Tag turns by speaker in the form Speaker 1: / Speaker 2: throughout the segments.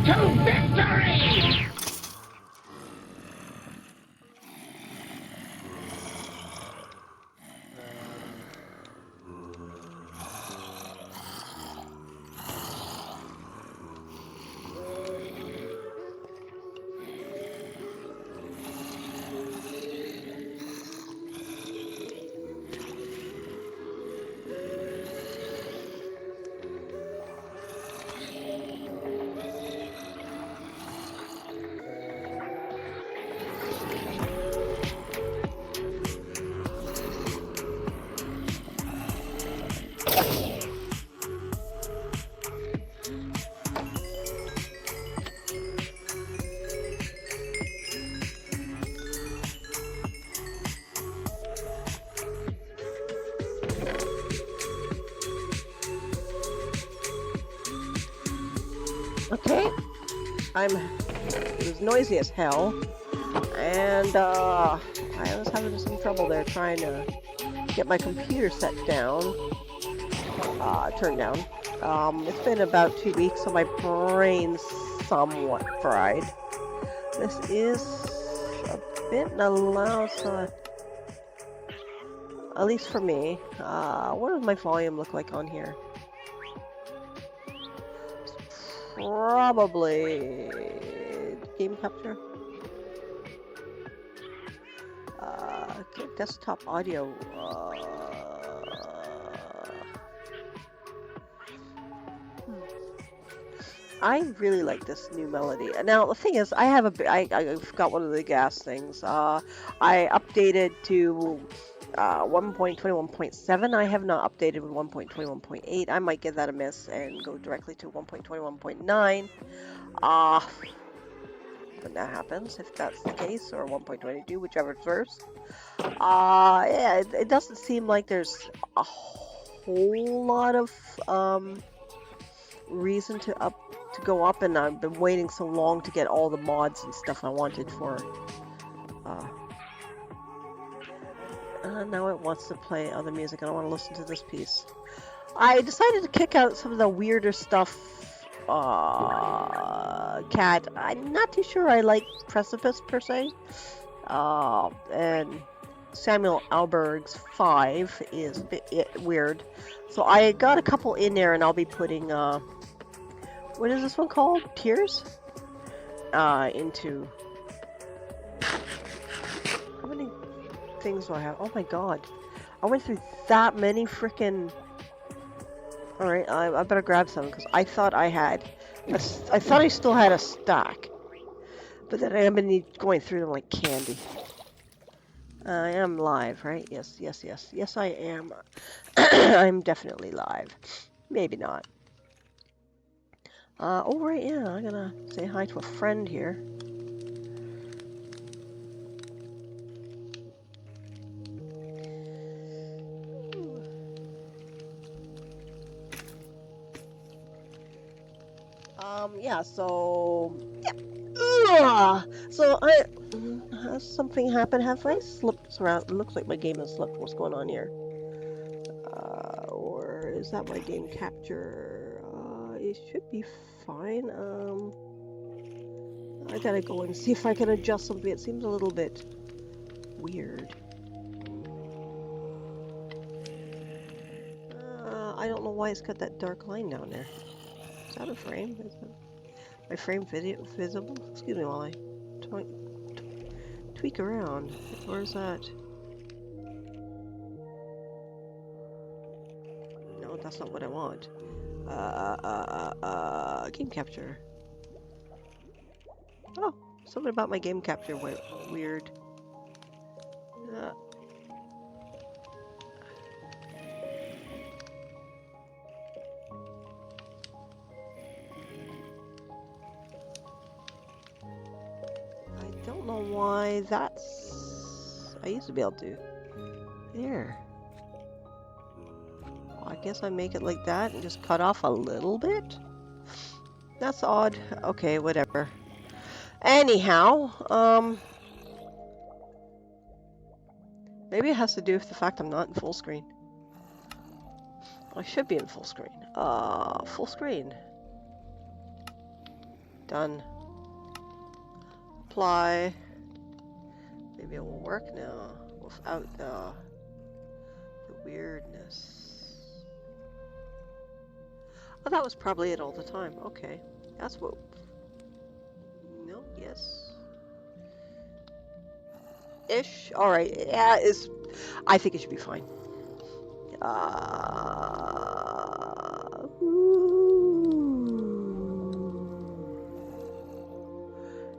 Speaker 1: to victory!
Speaker 2: Okay, it was noisy as hell, and I was having some trouble there trying to get my computer set down, turned down. It's been about 2 weeks, so my brain's somewhat fried. This is a bit loud, so at least for me. What does my volume look like on here? Probably game capture. Okay, desktop audio. I really like this new melody. Now the thing is, I've got one of the gas things. I updated to 1.21.7. I have not updated with 1.21.8. I might give that a miss and go directly to 1.21.9. When that happens, if that's the case, or 1.22, whichever's first. Yeah, it doesn't seem like there's a whole lot of reason to go up, and I've been waiting so long to get all the mods and stuff I wanted for. Now it wants to play other music. I don't want to listen to this piece. I decided to kick out some of the weirder stuff. Cat. I'm not too sure I like Precipice per se. And Samuel Alberg's 5 is a bit weird. So I got a couple in there, and I'll be putting what is this one called? Tears? Into. How many things do I have? Oh my god. I went through that many freaking. Alright, I better grab some, because I thought I had. I thought I still had a stack. But then I've been going through them like candy. I am live, right? Yes. Yes, I am. I'm definitely live. Maybe not. Oh, right, yeah, I'm gonna say hi to a friend here. Yeah, so... Yeah. So, has something happened? Have I slipped around? It looks like my game has slipped. What's going on here? Or is that my game capture? It should be fine. I gotta go and see if I can adjust something. It seems a little bit weird. I don't know why it's got that dark line down there. Is that a frame? Is my frame visible? Excuse me while I tweak around. Where's that? No, that's not what I want. Game capture. Oh, something about my game capture went weird. I don't know why that's... I used to be able to. There. Well, I guess I make it like that and just cut off a little bit? That's odd. Okay, whatever. Anyhow, maybe it has to do with the fact I'm not in full screen. I should be in full screen. Full screen. Done. Apply. Maybe it will work now without the weirdness. Oh, that was probably it all the time. Okay. That's what... No, yes. Ish. Alright. Yeah, I think it should be fine.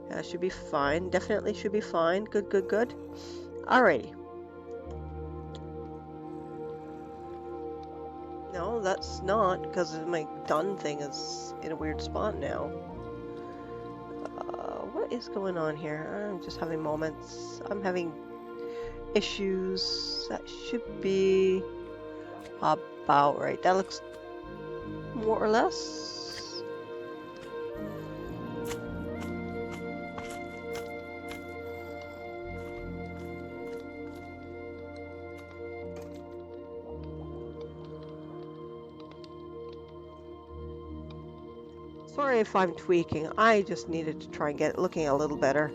Speaker 2: That should be fine. Definitely should be fine. Good, good, good. Alrighty. No, that's not, because my done thing is in a weird spot now. What is going on here? I'm just having moments. I'm having issues. That should be about right. That looks more or less. Sorry if I'm tweaking. I just needed to try and get it looking a little better.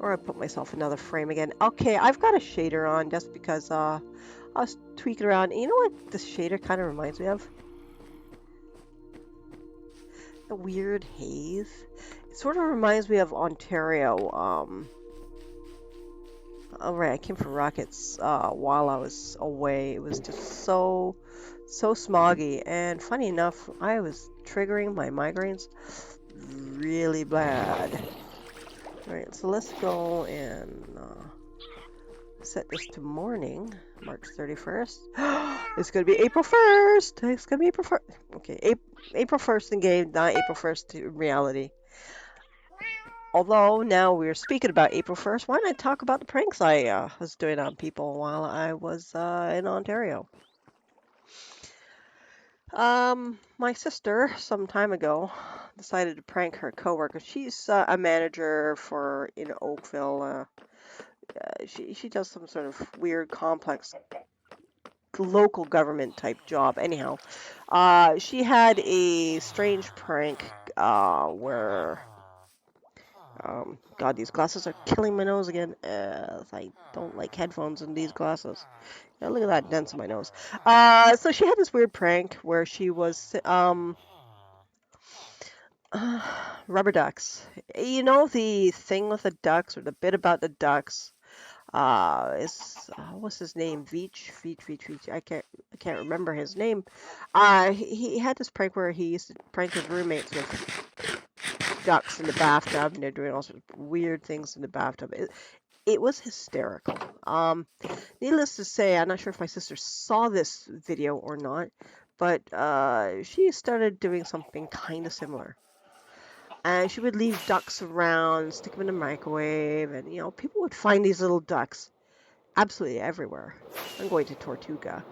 Speaker 2: Or I put myself another frame again. Okay, I've got a shader on just because I was tweaking around. You know what this shader kind of reminds me of? The weird haze. It sort of reminds me of Ontario. Oh right, I came from Rockets while I was away. It was just so smoggy. And funny enough, I was triggering my migraines really bad. Alright, so let's go and set this to morning, March 31st. It's going to be April 1st! It's going to be April 1st. Okay, April 1st in game, not April 1st in reality. Although, now we're speaking about April 1st, why not talk about the pranks I was doing on people while I was in Ontario? My sister, some time ago, decided to prank her coworker. She's a manager in Oakville. She does some sort of weird, complex local government type job. Anyhow, she had a strange prank where, God, these glasses are killing my nose again. I don't like headphones in these glasses. Yeah, look at that dents in my nose. So she had this weird prank where she was rubber ducks. You know the thing with the ducks, or the bit about the ducks. What's his name? Veach. I can't remember his name. He had this prank where he used to prank his roommates with ducks in the bathtub, and they're doing all sorts of weird things in the bathtub. It was hysterical. Needless to say, I'm not sure if my sister saw this video or not, but she started doing something kind of similar. And she would leave ducks around, stick them in the microwave, and people would find these little ducks absolutely everywhere. I'm going to Tortuga.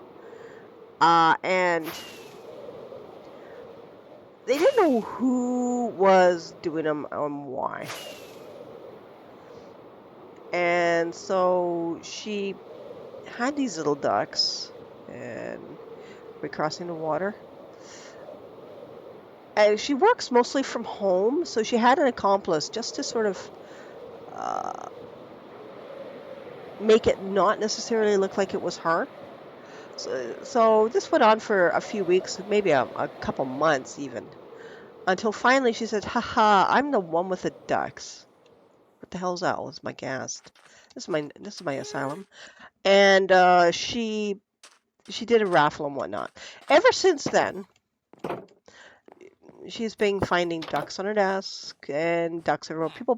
Speaker 2: And they didn't know who was doing them and why. And so she had these little ducks, and we're crossing the water. And she works mostly from home, so she had an accomplice just to sort of make it not necessarily look like it was her. So this went on for a few weeks, maybe a couple months even, until finally she said, "Haha, I'm the one with the ducks." What the hell's that? Oh, it's my ghast. This is my asylum. And she did a raffle and whatnot. Ever since then, she's been finding ducks on her desk and ducks everywhere. People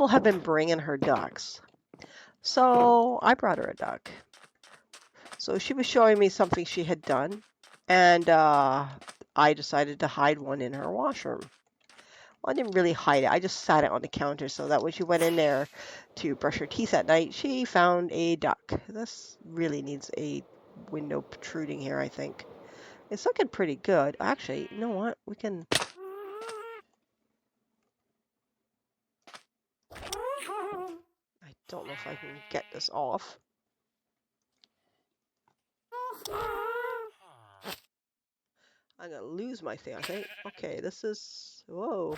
Speaker 2: have been bringing her ducks. So I brought her a duck. So she was showing me something she had done, and I decided to hide one in her washroom. Well, I didn't really hide it. I just sat it on the counter so that when she went in there to brush her teeth at night, she found a duck. This really needs a window protruding here, I think. It's looking pretty good. Actually, you know what? We can... I don't know if I can get this off. I'm gonna lose my thing, I think. Okay, this is... Whoa.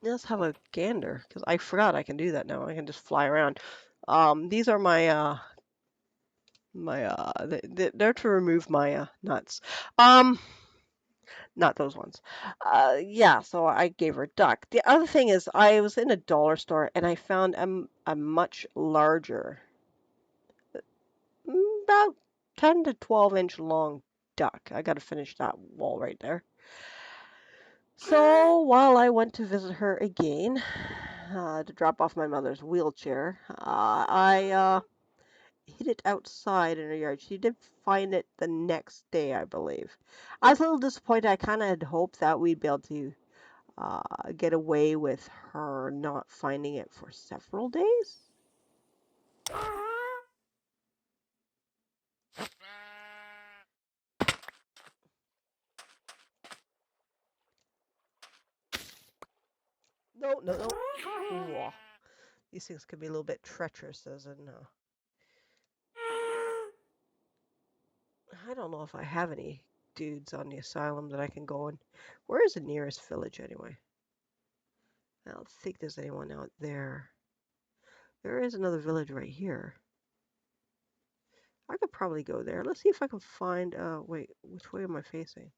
Speaker 2: Let's have a gander, because I forgot I can do that now. I can just fly around. These are my, they're to remove my, nuts. Um, Not those ones. Yeah, so I gave her duck. The other thing is, I was in a dollar store and I found a much larger, about 10 to 12-inch long duck. I got to finish that wall right there. So while I went to visit her again, to drop off my mother's wheelchair, I hid it outside in her yard. She did find it the next day, I believe. I was a little disappointed. I kind of had hoped that we'd be able to get away with her not finding it for several days. No, no, no. Whoa. These things can be a little bit treacherous, as in, I don't know if I have any dudes on the asylum that I can go in. Where is the nearest village, anyway? I don't think there's anyone out there. There is another village right here. I could probably go there. Let's see if I can find, wait, which way am I facing?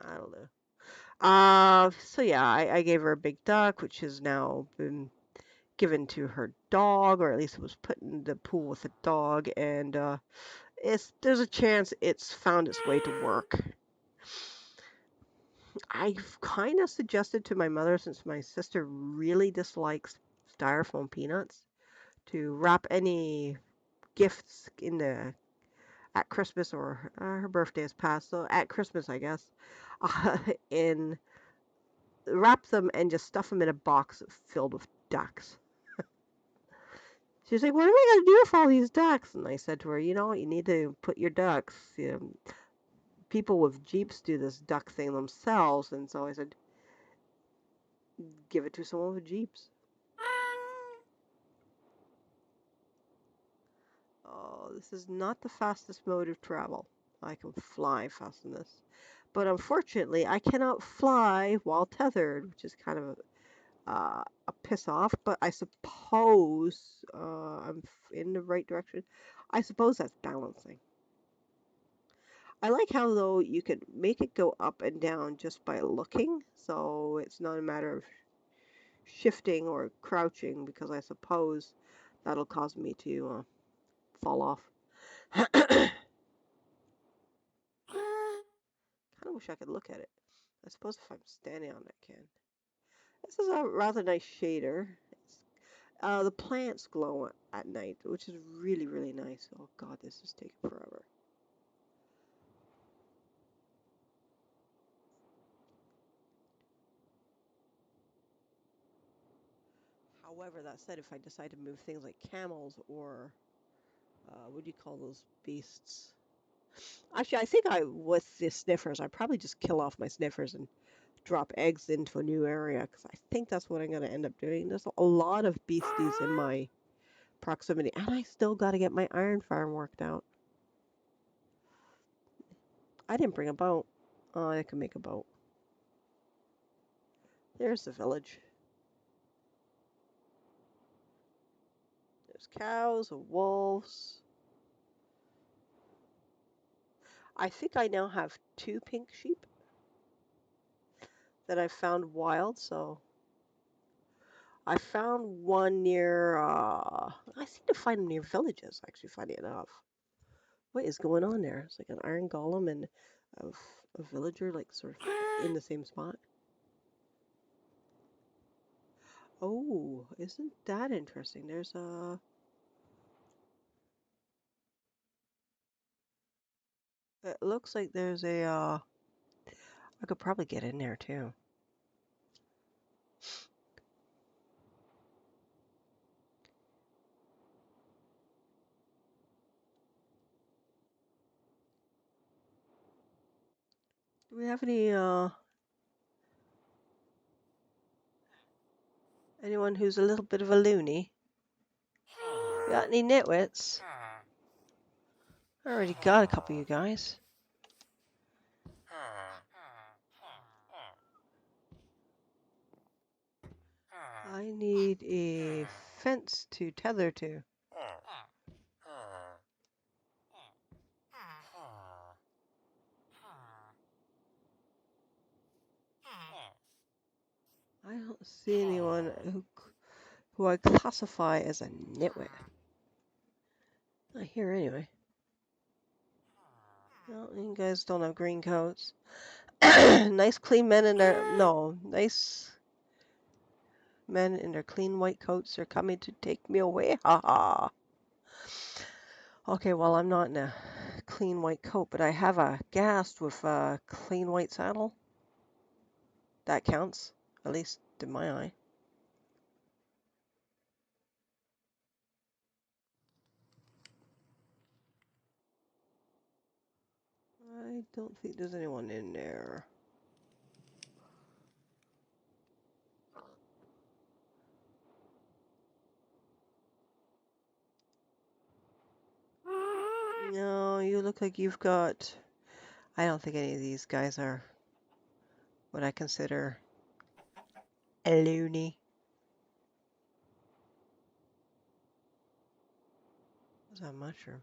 Speaker 2: I don't know. So yeah, I gave her a big duck, which has now been given to her dog, or at least it was put in the pool with the dog, and there's a chance it's found its way to work. I've kind of suggested to my mother, since my sister really dislikes styrofoam peanuts, to wrap any gifts in the at Christmas, or her birthday is past, so at Christmas, I guess, in wrap them and just stuff them in a box filled with ducks. She's like, "What am I gonna do with all these ducks?" And I said to her, "You know, you need to put your ducks. People with Jeeps do this duck thing themselves." And so I said, "Give it to someone with Jeeps." Oh, this is not the fastest mode of travel. I can fly fast in this. But unfortunately, I cannot fly while tethered, which is kind of a piss off. But I suppose I'm in the right direction. I suppose that's balancing. I like how, though, you could make it go up and down just by looking, so it's not a matter of shifting or crouching, because I suppose that'll cause me to fall off. Kind of wish I could look at it. I suppose if I'm standing on it, I can. This is a rather nice shader. The plants glow at night, which is really, really nice. Oh god, this is taking forever. However, that said, if I decide to move things like camels or what do you call those beasts? Actually, I think with the sniffers, I probably just kill off my sniffers and drop eggs into a new area, because I think that's what I'm going to end up doing. There's a lot of beasties in my proximity, and I still got to get my iron farm worked out. I didn't bring a boat. Oh, I can make a boat. There's the village. There's cows and wolves. I think I now have 2 pink sheep that I found wild, so I found one near, I seem to find them near villages, actually, funny enough. What is going on there? It's like an iron golem and a, a villager, like, sort of in the same spot. Oh, isn't that interesting? There's a... It looks like there's a, I could probably get in there, too. Do we have any, anyone who's a little bit of a loony? Got any nitwits? I already got a couple of you guys. I need a fence to tether to. I don't see anyone who I classify as a nitwit. Not here anyway. No, you guys don't have green coats. Nice clean men in their nice men in their clean white coats are coming to take me away. Ha ha. Okay, well I'm not in a clean white coat, but I have a ghast with a clean white saddle. That counts, at least in my eye. I don't think there's anyone in there. No, you look like you've got... I don't think any of these guys are what I consider a loony. What's that mushroom?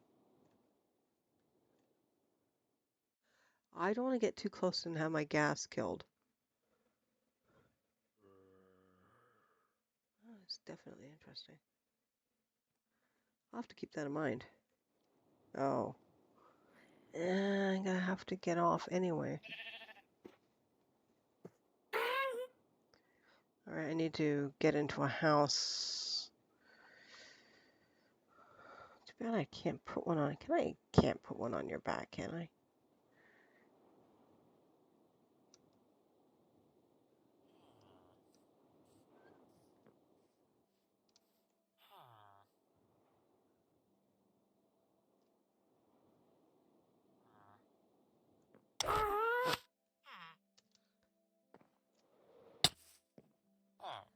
Speaker 2: I don't want to get too close and have my gas killed. Oh, it's definitely interesting. I'll have to keep that in mind. Oh. I'm gonna have to get off anyway. Alright, I need to get into a house. Too bad I can't put one on. Can't put one on your back, can I?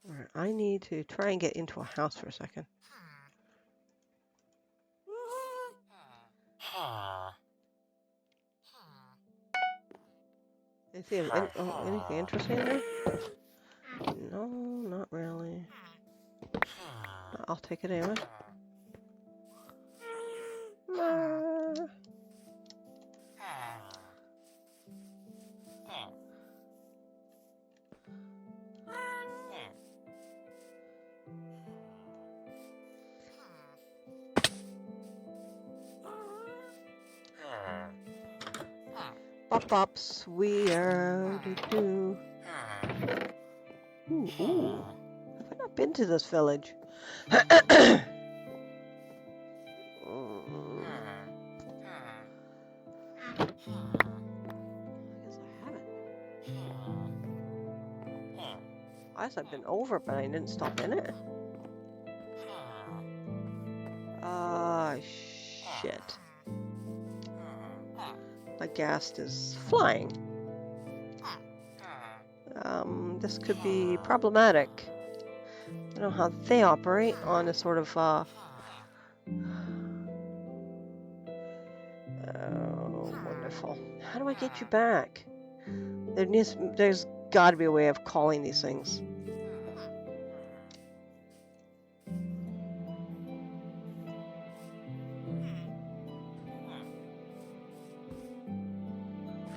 Speaker 2: Alright, I need to try and get into a house for a second. Anything interesting in there? No, not really. I'll take it anyway. Bop weird. Ooh. Have I not been to this village? I guess I haven't. I guess I've been over, but I didn't stop in it. Ah, shit. My ghast is flying. This could be problematic. I don't know how they operate on a sort of, oh, wonderful. How do I get you back? There's got to be a way of calling these things.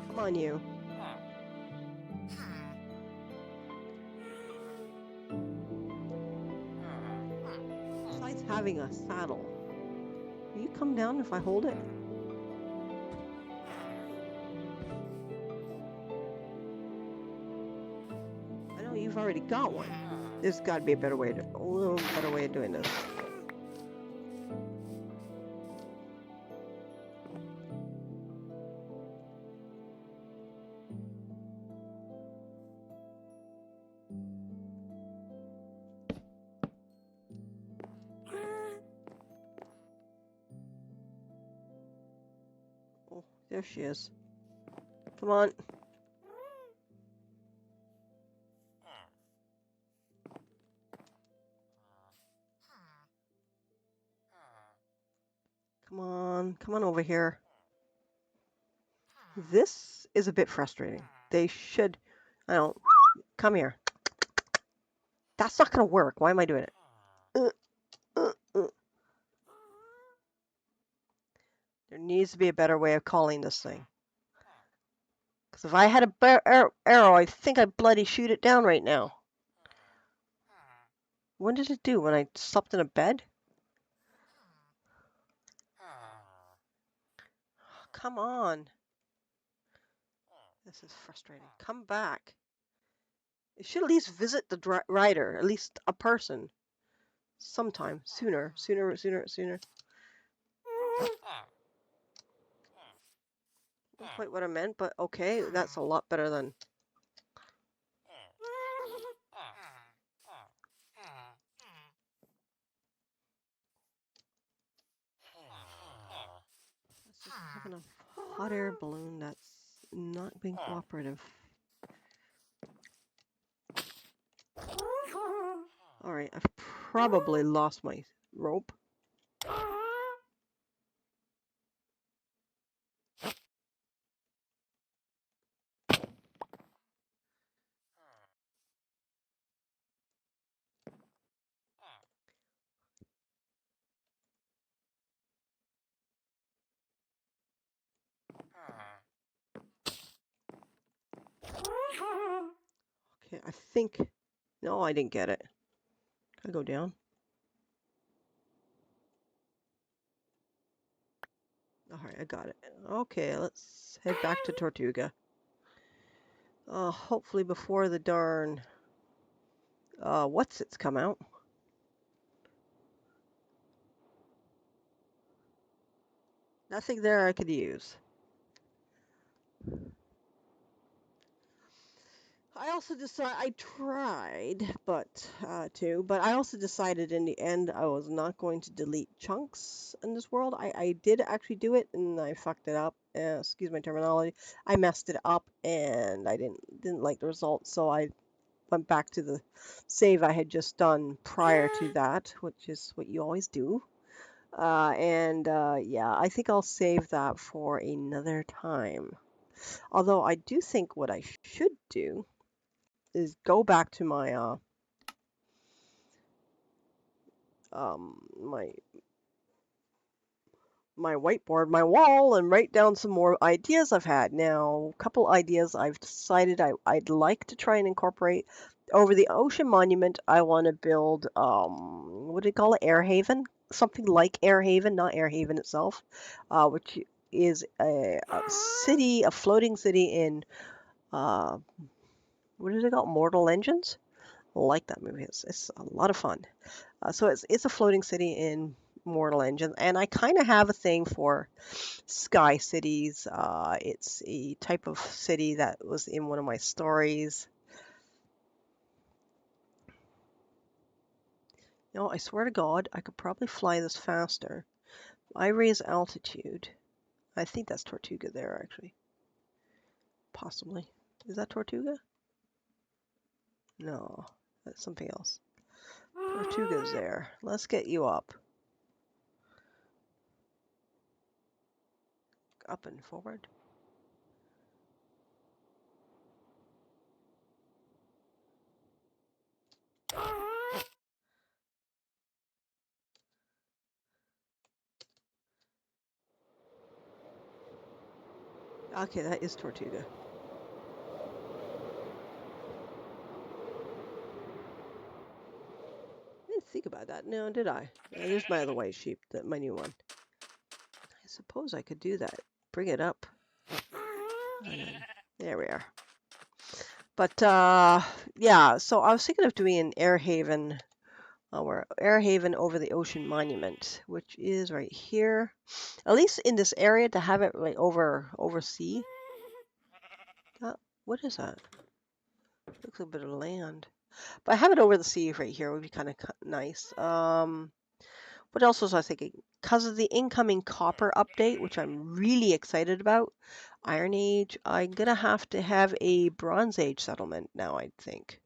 Speaker 2: Come on, you. Besides having a saddle, will you come down if I hold it? I know you've already got one. There's got to be a little better way of doing this. Oh, there she is. Come on. Come on over here. This is a bit frustrating. They should, I don't, come here. That's not going to work. Why am I doing it? Uh, uh. There needs to be a better way of calling this thing. Because if I had a arrow, I think I'd bloody shoot it down right now. What did it do? When I slept in a bed? Come on. This is frustrating. Come back. It should at least visit the rider, at least a person. Sometime. Sooner. Not quite what I meant, but okay, that's a lot better than... Let's just having a hot air balloon that's not being cooperative. Alright, I've probably lost my rope. Okay, I think... No, I didn't get it. Can I go down? Alright, I got it. Okay, let's head back to Tortuga. Hopefully before the darn... what's it's come out. Nothing there I could use. I also decided, I tried, but I also decided in the end I was not going to delete chunks in this world. I did actually do it, and I fucked it up. Excuse my terminology. I messed it up, and I didn't like the results, so I went back to the save I had just done prior to that, which is what you always do. Yeah, I think I'll save that for another time. Although I do think what I should do is go back to my my whiteboard, my wall, and write down some more ideas I've had. Now, a couple ideas I've decided I'd like to try and incorporate. Over the ocean monument, I want to build what do you call it? Air Haven, something like Air Haven, not Air Haven itself, which is a city, a floating city in uh, what is it called? Mortal Engines. I like that movie. It's a lot of fun. So it's a floating city in Mortal Engines, and I kind of have a thing for sky cities. It's a type of city that was in one of my stories. No, I swear to God, I could probably fly this faster. I raise altitude. I think that's Tortuga there, actually. Possibly. Is that Tortuga? No, that's something else. Tortuga's there. Let's get you up. Up and forward. Okay, that is Tortuga. I didn't think about that. No, did I? There's my other white sheep, my new one. I suppose I could do that. Bring it up. There we are. But yeah, so I was thinking of doing an air haven, air haven over the ocean monument, which is right here. At least in this area to have it like over sea. What is that? Looks like a bit of land. But have it over the sea right here would be kind of nice. What else was I thinking? Because of the incoming copper update, which I'm really excited about, Iron Age, I'm going to have a Bronze Age settlement now, I think.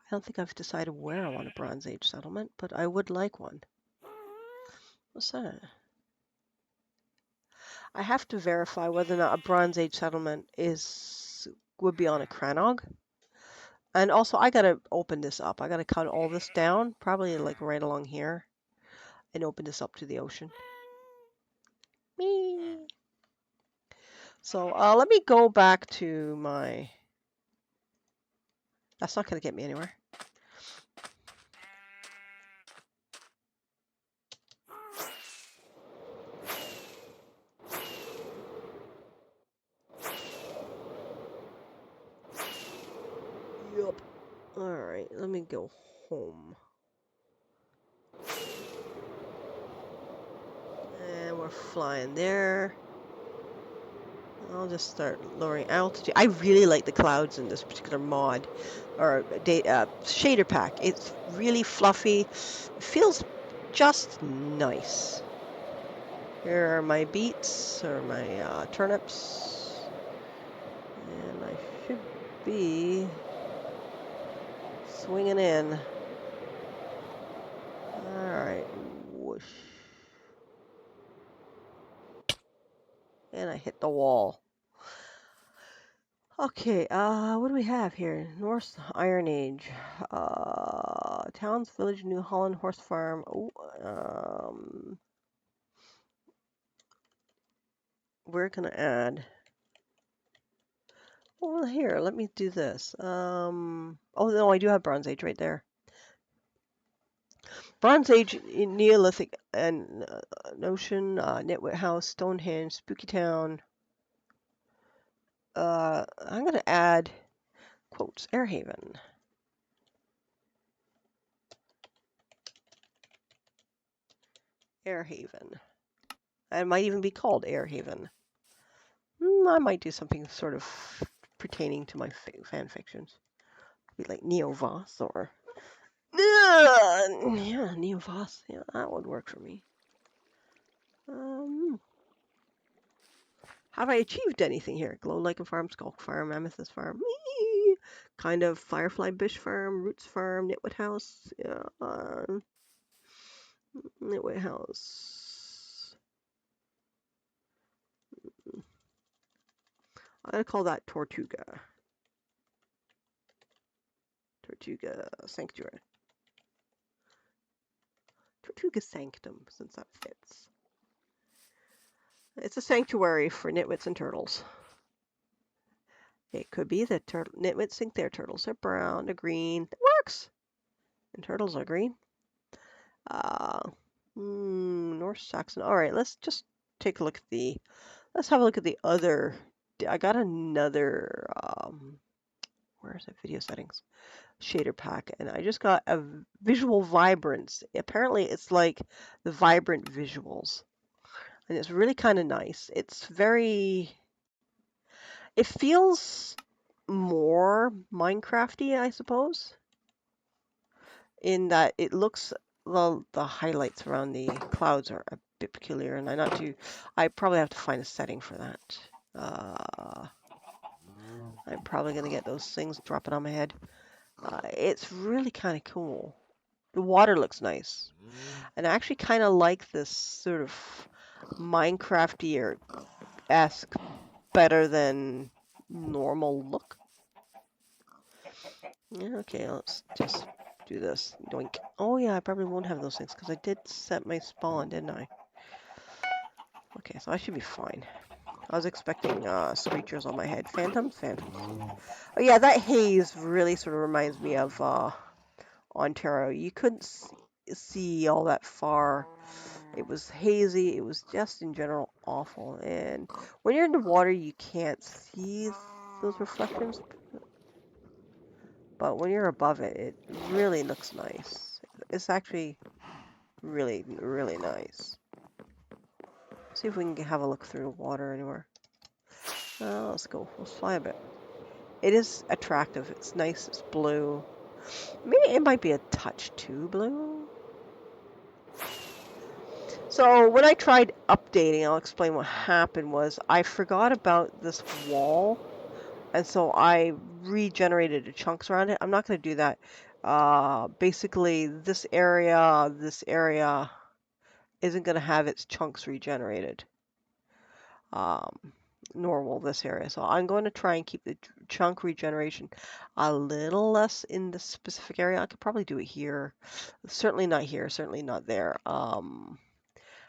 Speaker 2: I don't think I've decided where I want a Bronze Age settlement, but I would like one. What's that? I have to verify whether or not a Bronze Age settlement would be on a Cranog. And also, I gotta open this up. I gotta cut all this down, probably like right along here, and open this up to the ocean. Me. So let me go back to my. That's not gonna get me anywhere. Yup. All right, let me go home. And we're flying there. I'll just start lowering altitude. I really like the clouds in this particular mod, or shader pack. It's really fluffy. It feels just nice. Here are my beets, or my turnips. And I should be swinging in. Alright, whoosh. And I hit the wall. Okay, what do we have here? Norse Iron Age. Towns, Village, New Holland, Horse Farm. Ooh, we're gonna add. Well, here, let me do this. Oh no, I do have Bronze Age right there. Bronze Age, Neolithic, and Notion, Nitwit House, Stonehenge, Spooky Town. I'm gonna add quotes Airhaven. Airhaven. It might even be called Airhaven. I might do something sort of pertaining to my fan fictions. Be like Neo Voss or yeah, Neo Voss. Yeah, that would work for me. Have I achieved anything here? Glow Lichen Farm, Skulk Farm, Amethyst Farm, kind of Firefly Bush Farm, Roots Farm, Nitwit House. Yeah, Nitwit House. I'm gonna call that Tortuga. Tortuga Sanctuary. Tortuga Sanctum, since that fits. It's a sanctuary for nitwits and turtles. It could be that nitwits think their turtles are brown, or green. It works! And turtles are green. North Saxon. All right, let's just take a look at the. Let's have a look at the other. I got another. Where's it? Video settings, shader pack, and I just got a visual vibrance. Apparently, it's like the vibrant visuals, and it's really kind of nice. It's very. It feels more Minecrafty, I suppose, in that it looks. Well, the highlights around the clouds are a bit peculiar, and I probably have to find a setting for that. I'm probably gonna get those things dropping on my head. It's really kind of cool. The water looks nice, and I actually kind of like this sort of Minecrafty-esque better than normal look. Yeah, okay, let's just do this. Doink. Oh yeah, I probably won't have those things because I did set my spawn, didn't I? Okay, so I should be fine. I was expecting screechers on my head. Phantoms? Phantoms. Oh yeah, that haze really sort of reminds me of Ontario. You couldn't see all that far. It was hazy. It was just in general awful. And when you're in the water, you can't see those reflections. But when you're above it, it really looks nice. It's actually really, really nice. See if we can have a look through the water anywhere. Let's go. Let's fly a bit. It is attractive. It's nice. It's blue. Maybe it might be a touch too blue. So when I tried updating, I'll explain what happened was I forgot about this wall, and so I regenerated the chunks around it. I'm not going to do that. Basically, this area isn't going to have its chunks regenerated. normal this area. So I'm going to try and keep the chunk regeneration a little less in this specific area. I could probably do it here. Certainly not here, certainly not there.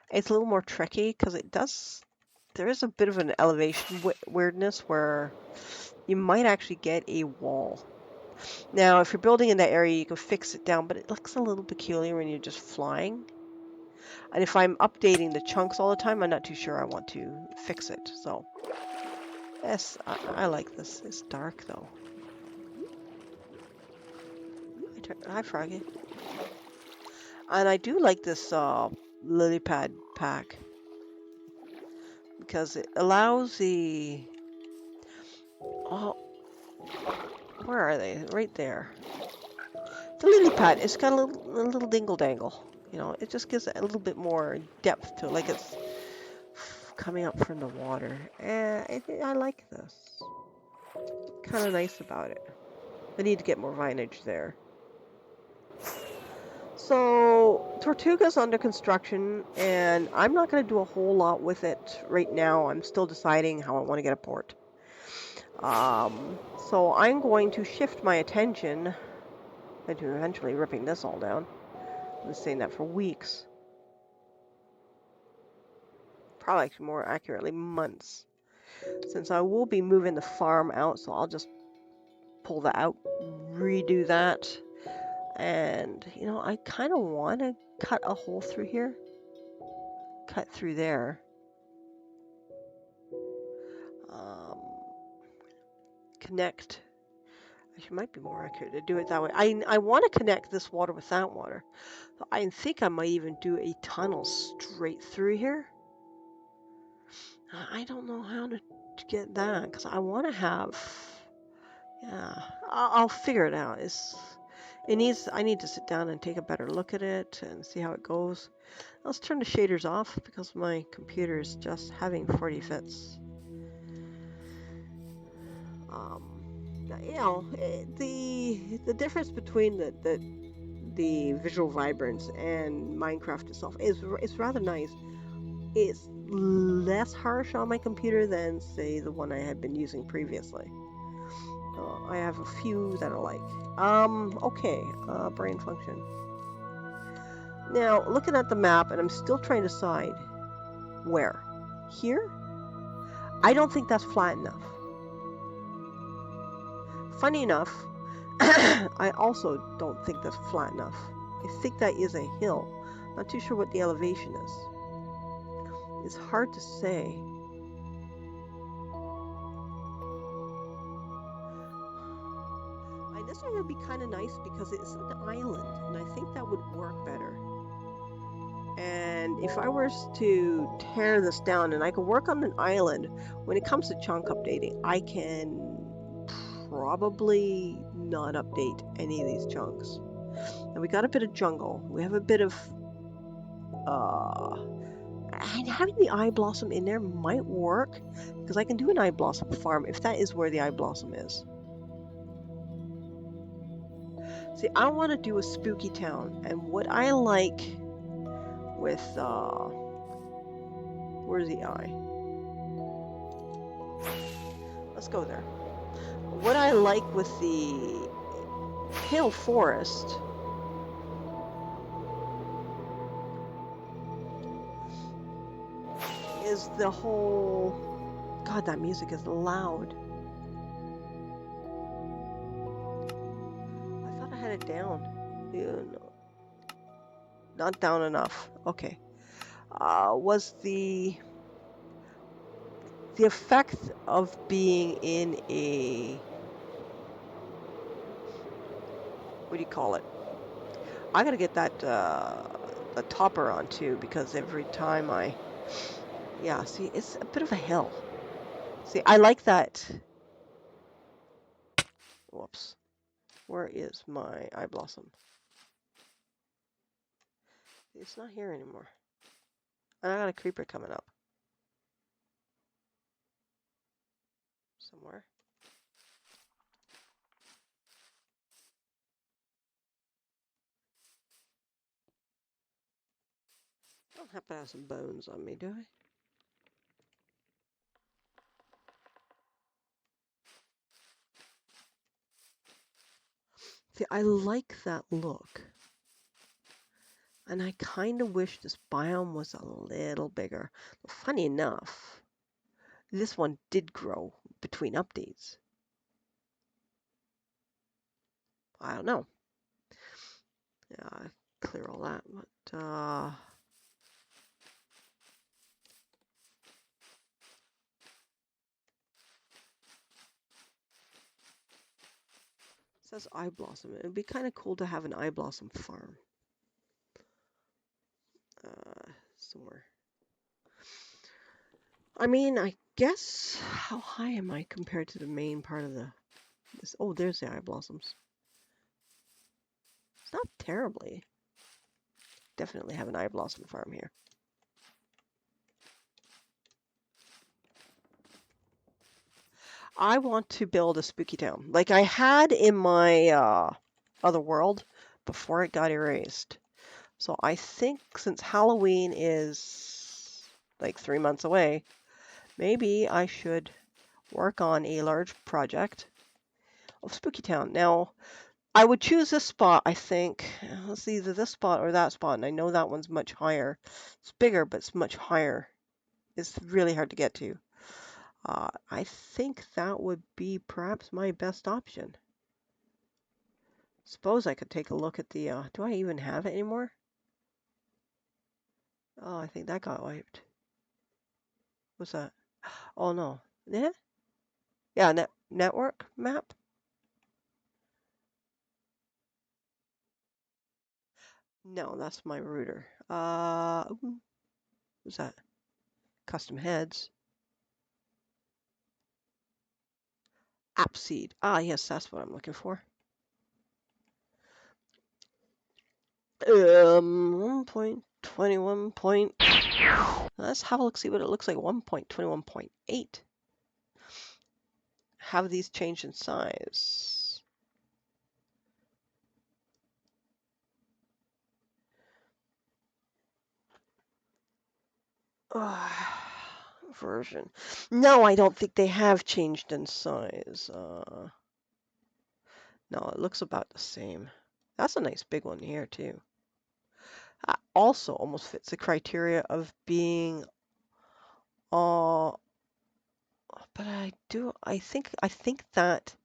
Speaker 2: It's a little more tricky because there is a bit of an elevation weirdness where you might actually get a wall. Now, if you're building in that area, you can fix it down, but it looks a little peculiar when you're just flying. And if I'm updating the chunks all the time, I'm not too sure I want to fix it. So, yes, I like this. It's dark, though. Hi, Froggy. And I do like this lily pad pack because it allows the... Oh, where are they? Right there. The lily pad, it's got a little dingle dangle. You know, it just gives it a little bit more depth to it, like it's coming up from the water. I like this. Kind of nice about it. I need to get more vinage there. So, Tortuga's under construction, and I'm not going to do a whole lot with it right now. I'm still deciding how I want to get a port. So I'm going to shift my attention into eventually ripping this all down. I've been saying that for weeks. Probably more accurately, months. Since I will be moving the farm out, so I'll just pull that out, redo that. And, you know, I kind of want to cut a hole through here. Cut through there. Connect. Actually, might be more accurate to do it that way. I want to connect this water with that water. So I think I might even do a tunnel straight through here. I don't know how to get that because I want to have. Yeah, I'll figure it out. I need to sit down and take a better look at it and see how it goes. Let's turn the shaders off because my computer is just having 40 fits. You know, the difference between the visual vibrance and Minecraft itself is rather nice. It's less harsh on my computer than, say, the one I had been using previously. I have a few that I like. Okay, brain function. Now, looking at the map, and I'm still trying to decide where. Here? I don't think that's flat enough. Funny enough, I also don't think that's flat enough. I think that is a hill. Not too sure what the elevation is. It's hard to say. This one would be kind of nice because it's an island, and I think that would work better. And if I were to tear this down and I can work on an island, when it comes to chunk updating, I can probably not update any of these chunks. And we got a bit of jungle. We have a bit of and having the eye blossom in there might work because I can do an eye blossom farm if that is where the eye blossom is. See, I want to do a spooky town, and what I like with where's the eye? Let's go there. What I like with the hill forest is the whole... God, that music is loud. I thought I had it down. No. Not down enough. Okay. Was the effect of being in a... What do you call it? I gotta get that the topper on too, because every time yeah, see, it's a bit of a hill. See, I like that. Whoops. Where is my eye blossom? It's not here anymore. And I got a creeper coming up. Somewhere. I don't happen to have some bones on me, do I? I like that look. And I kind of wish this biome was a little bigger. Funny enough, this one did grow between updates. I don't know. Yeah, clear all that, but it says eye blossom. It would be kind of cool to have an eye blossom farm. Somewhere. I mean, I guess how high am I compared to the main part of this? Oh, there's the eye blossoms. It's not terribly. Definitely have an eye blossom farm here. I want to build a spooky town like I had in my other world before it got erased. So I think since Halloween is like 3 months away, maybe I should work on a large project of Spooky Town. Now, I would choose this spot, I think. It's either this spot or that spot, and I know that one's much higher. It's bigger, but it's much higher. It's really hard to get to. I think that would be perhaps my best option. Suppose I could take a look at the, do I even have it anymore? Oh, I think that got wiped. What's that? Oh, no. Yeah? Yeah, network map? No, that's my router. What's that? Custom heads. App seed. Ah, yes, that's what I'm looking for. 1.21 point. Let's have a look, see what it looks like. 1.21.8. Have these changed in size? Version. No, I don't think they have changed in size. No, it looks about the same. That's a nice big one here, too. Also almost fits the criteria of being but I think that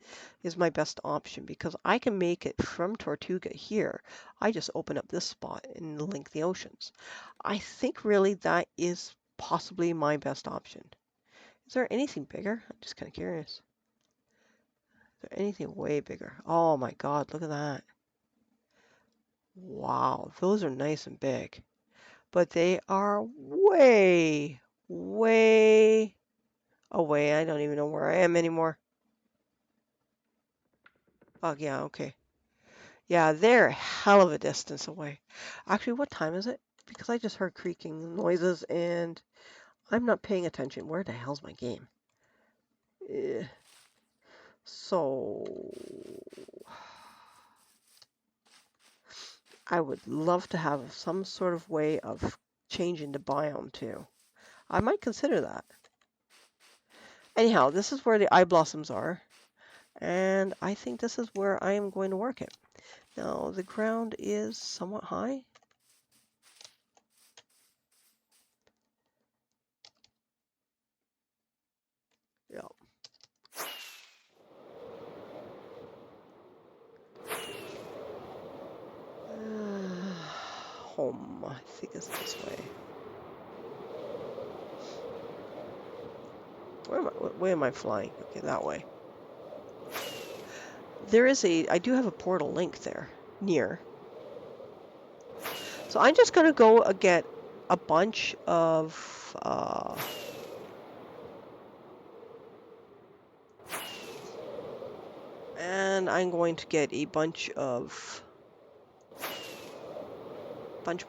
Speaker 2: is my best option because I can make it from Tortuga here. I just open up this spot and link the oceans. I think really that is possibly my best option. Is there anything bigger? I'm just kind of curious. Is there anything way bigger? Oh my God, look at that. Wow, those are nice and big. But they are way, way away. I don't even know where I am anymore. Oh, yeah, okay. Yeah, they're a hell of a distance away. Actually, what time is it? Because I just heard creaking noises and I'm not paying attention. Where the hell's my game? So, I would love to have some sort of way of changing the biome too. I might consider that. Anyhow, this is where the eye blossoms are. And I think this is where I am going to work it. Now, the ground is somewhat high. Yeah. Home. I think it's this way. Where am I flying? Okay, that way. I do have a portal link there, near. So I'm just going to go get a bunch of, and I'm going to get a bunch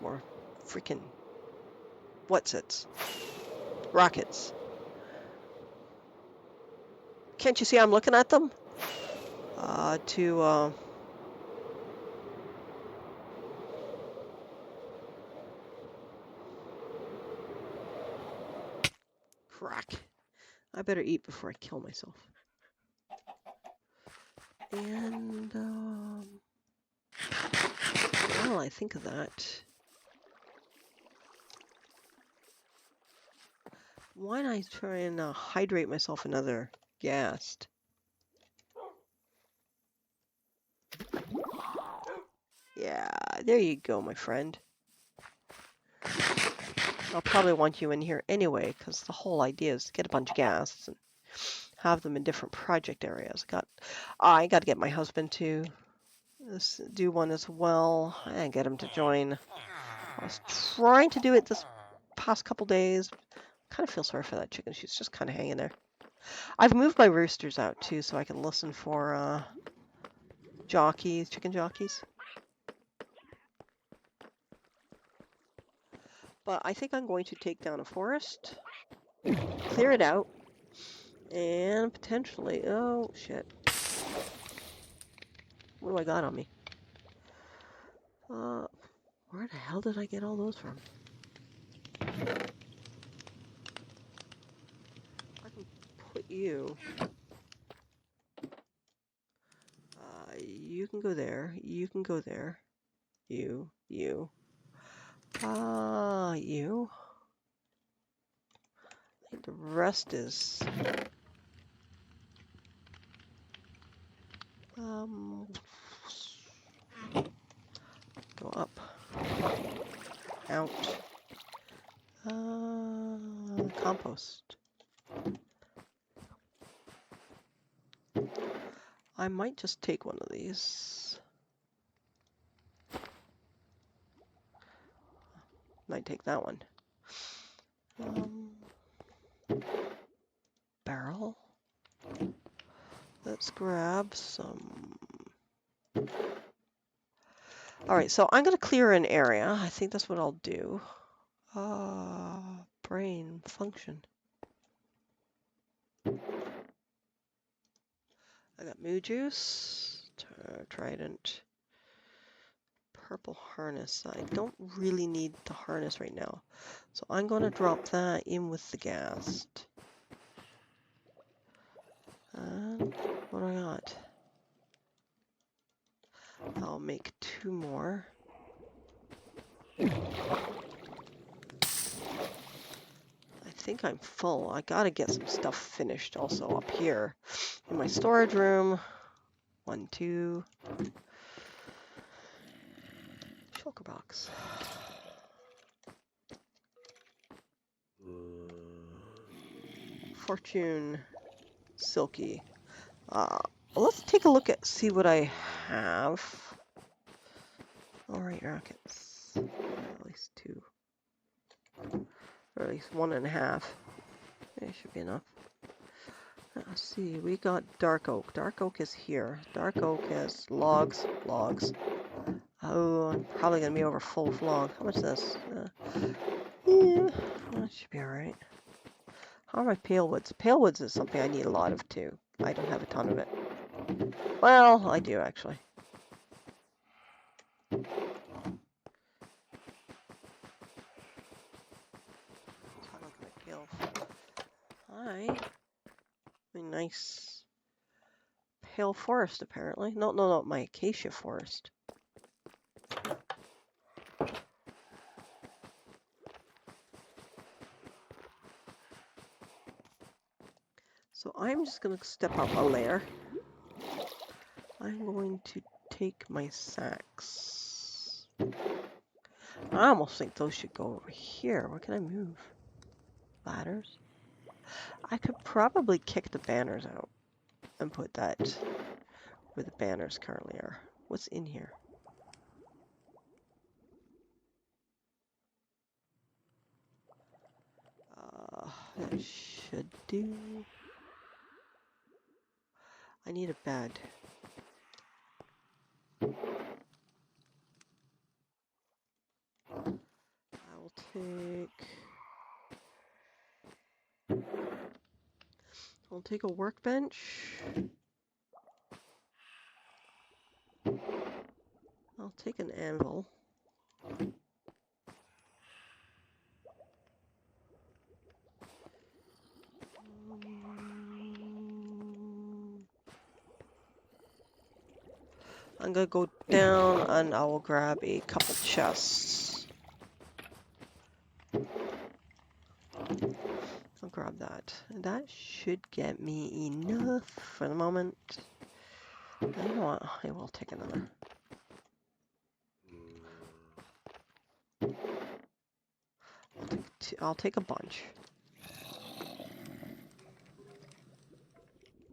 Speaker 2: more freaking, rockets. Can't you see I'm looking at them? Crack. I better eat before I kill myself. And, till I think of that. Why don't I try and hydrate myself another gas? Yeah, there you go, my friend. I'll probably want you in here anyway, because the whole idea is to get a bunch of gas and have them in different project areas. I got to get my husband to do one as well and get him to join. I was trying to do it this past couple days. Kind of feel sorry for that chicken. She's just kind of hanging there. I've moved my roosters out too, so I can listen for jockeys, chicken jockeys. But I think I'm going to take down a forest, clear it out, and potentially, oh shit. What do I got on me? Where the hell did I get all those from? I can put you. You can go there. You can go there. You. You. You. I think the rest is... Go up. Out. Compost. I might just take one of these. Might take that one. Barrel. Let's grab some. All right, so I'm going to clear an area. I think that's what I'll do. Brain function. I got moo juice, trident, purple harness. I don't really need the harness right now, so I'm going to drop that in with the ghast. And what do I got? I'll make 2 more. I think I'm full. I gotta get some stuff finished also up here in my storage room. 1, 2. Shulker box. Fortune. Silky. Let's take a look at, see what I have. Alright, rockets. At least 2. Or at least 1.5. It should be enough. Let's see, we got dark oak. Dark oak is here. Dark oak has logs. Oh, I'm probably going to be over full of log. How much is this? Yeah, that should be alright. How are my pale woods? Pale woods is something I need a lot of too. I don't have a ton of it. Well, I do actually. Hi. A nice pale forest apparently. No, my acacia forest. So I'm just going to step up a layer. I'm going to take my sacks. I almost think those should go over here. Where can I move? Ladders? I could probably kick the banners out and put that where the banners currently are. What's in here? That should do. I need a bed. I will I'll take a workbench. I'll take an anvil. I'm gonna go down and I will grab a couple chests. I'll grab that. And that should get me enough for the moment. You know what? I will take another. I'll take a bunch.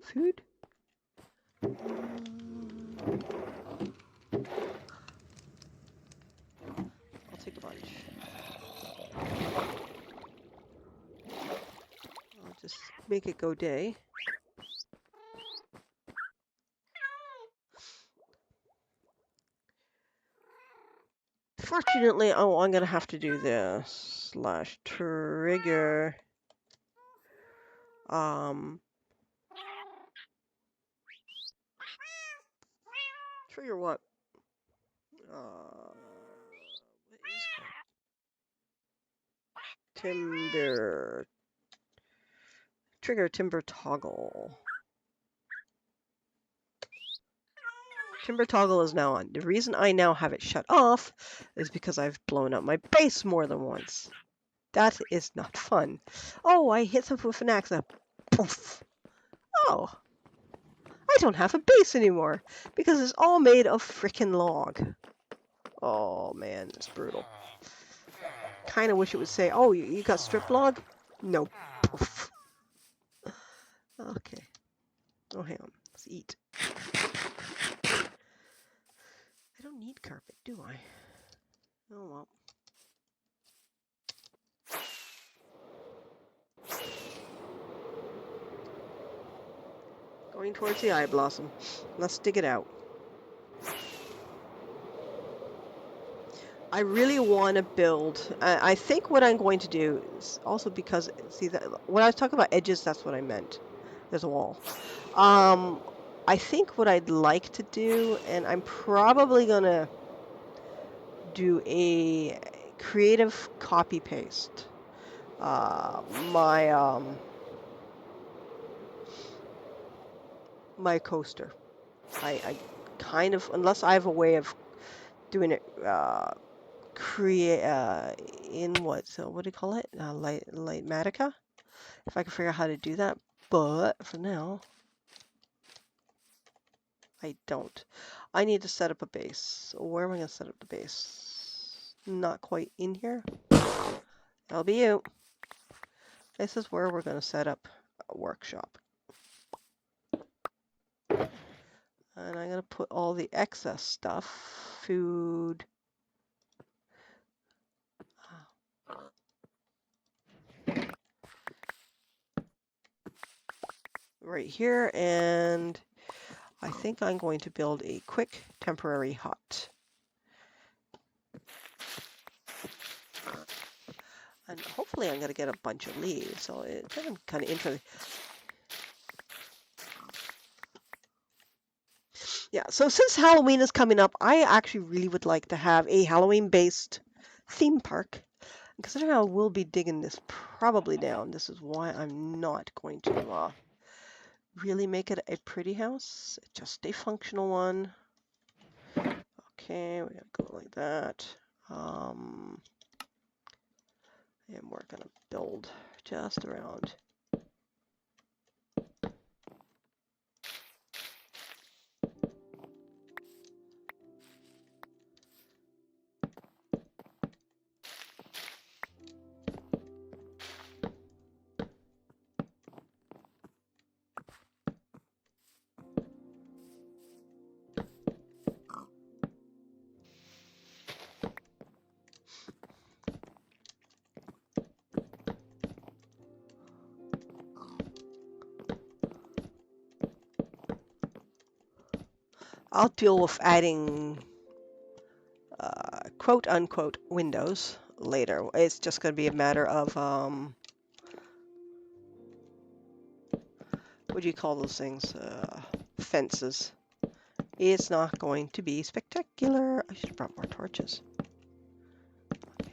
Speaker 2: Food? I'll take a bunch. I'll just make it go day. Fortunately, oh, I'm gonna have to do this / trigger. Trigger what? What is timber? Trigger timber toggle. Timber toggle is now on. The reason I now have it shut off is because I've blown up my base more than once. That is not fun. Oh, I hit something with an axe and poof. Oh, I don't have a base anymore because it's all made of frickin' log. Oh man, it's brutal. Kind of wish it would say, oh, you got strip log? No. Poof. Okay. Oh, hang on. Let's eat. I don't need carpet, do I? Oh well. Going towards the eye blossom. Let's dig it out. I really want to build. I think what I'm going to do is also because, see, that when I was talking about edges, that's what I meant. There's a wall. I think what I'd like to do, and I'm probably going to do a creative copy paste. My coaster. I kind of, unless I have a way of doing it create in what do you call it, Lightmatica, if I can figure out how to do that, but for now I don't. I need to set up a base. Where am I going to set up the base? Not quite in here. That'll be you. This is where we're going to set up a workshop, and I'm going to put all the excess stuff, food, right here, and I think I'm going to build a quick temporary hut. And hopefully I'm going to get a bunch of leaves, so it's kind of interesting. Yeah, so since Halloween is coming up, I actually really would like to have a Halloween-based theme park. Considering I will be digging this probably down, this is why I'm not going to really make it a pretty house, just a functional one. Okay, we're gonna go like that. And we're gonna build just around. I'll deal with adding quote unquote windows later. It's just going to be a matter of what do you call those things? Fences. It's not going to be spectacular. I should have brought more torches. Okay.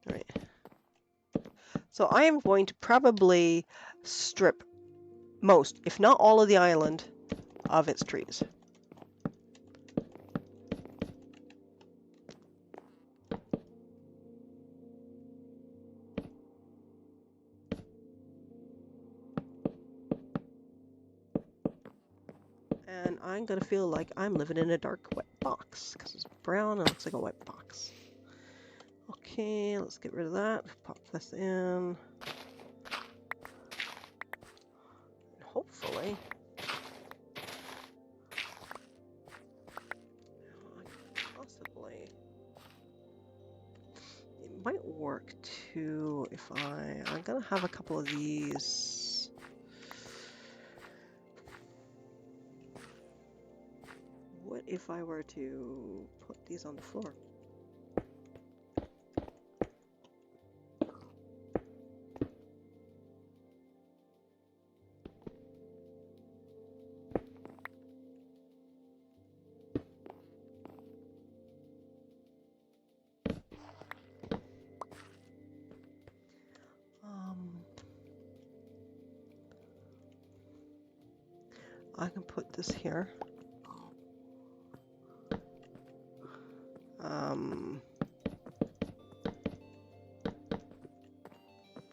Speaker 2: All right. So I am going to probably strip most, if not all of the island of its trees. And I'm gonna feel like I'm living in a dark, wet box because it's brown and it looks like a wet box. Okay, let's get rid of that. Pop this in. And hopefully, possibly, it might work too if I'm gonna have a couple of these. What if I were to put these on the floor? I can put this here.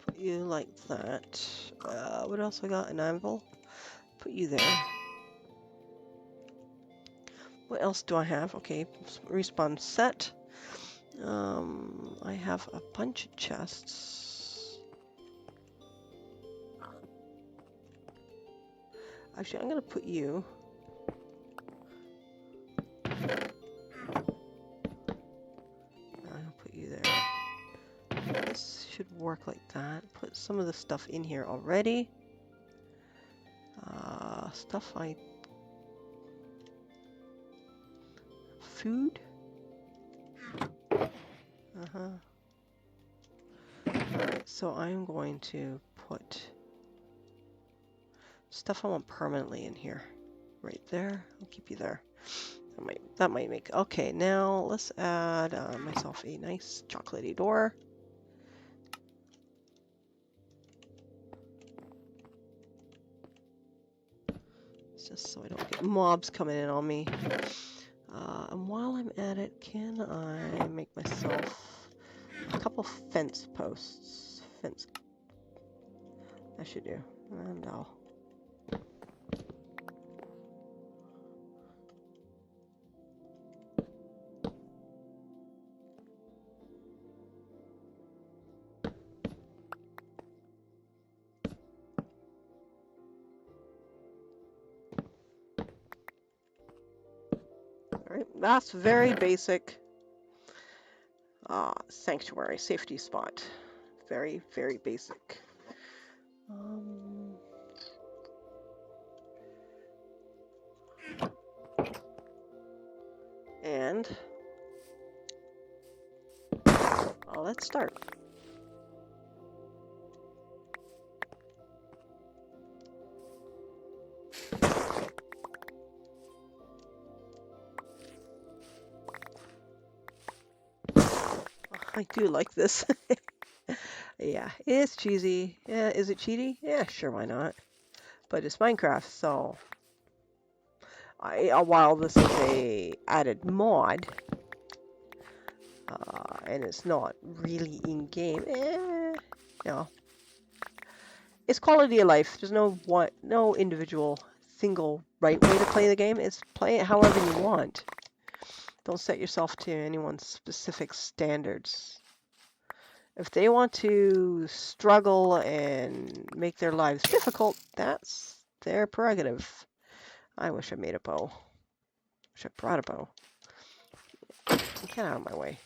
Speaker 2: Put you like that. What else I got? An anvil. Put you there. What else do I have? Okay, respawn set. I have a bunch of chests. Actually, I'm gonna put you. I'll put you there. This should work like that. Put some of the stuff in here already. Stuff I... Food? Alright, so I'm going to put stuff I want permanently in here. Right there. I'll keep you there. That might make... Okay, now let's add myself a nice chocolatey door. Just so I don't get mobs coming in on me. And while I'm at it, can I make myself a couple fence posts? Fence. I should do. And I'll... Alright, that's very basic. Sanctuary, safety spot. Very, very basic. And let's start. I do like this. Yeah, it's cheesy. Yeah, is it cheaty? Yeah, sure, why not? But it's Minecraft, so while this is a added mod, and it's not really in game, you know, it's quality of life. There's no individual single right way to play the game. It's play it however you want. Don't set yourself to anyone's specific standards. If they want to struggle and make their lives difficult, that's their prerogative. I wish I made a bow. Wish I brought a bow. Get out of my way.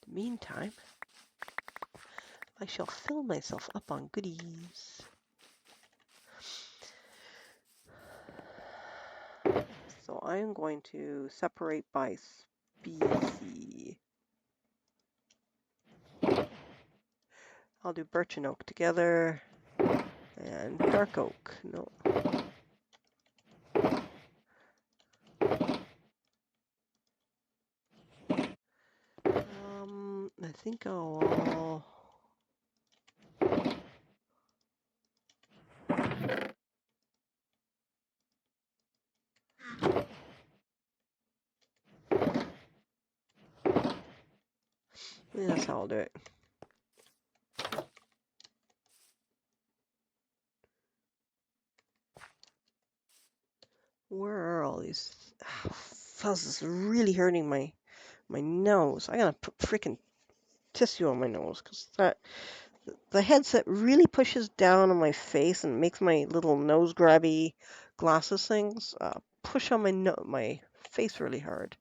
Speaker 2: In the meantime, I shall fill myself up on goodies. So I am going to separate by species. I'll do birch and oak together, and dark oak. No. I think I'll... Yeah, that's how I'll do it. Where are all these? Oh, fuzz is really hurting my nose. I gotta put freaking tissue on my nose because the headset really pushes down on my face and makes my little nose grabby glasses things push on my face really hard.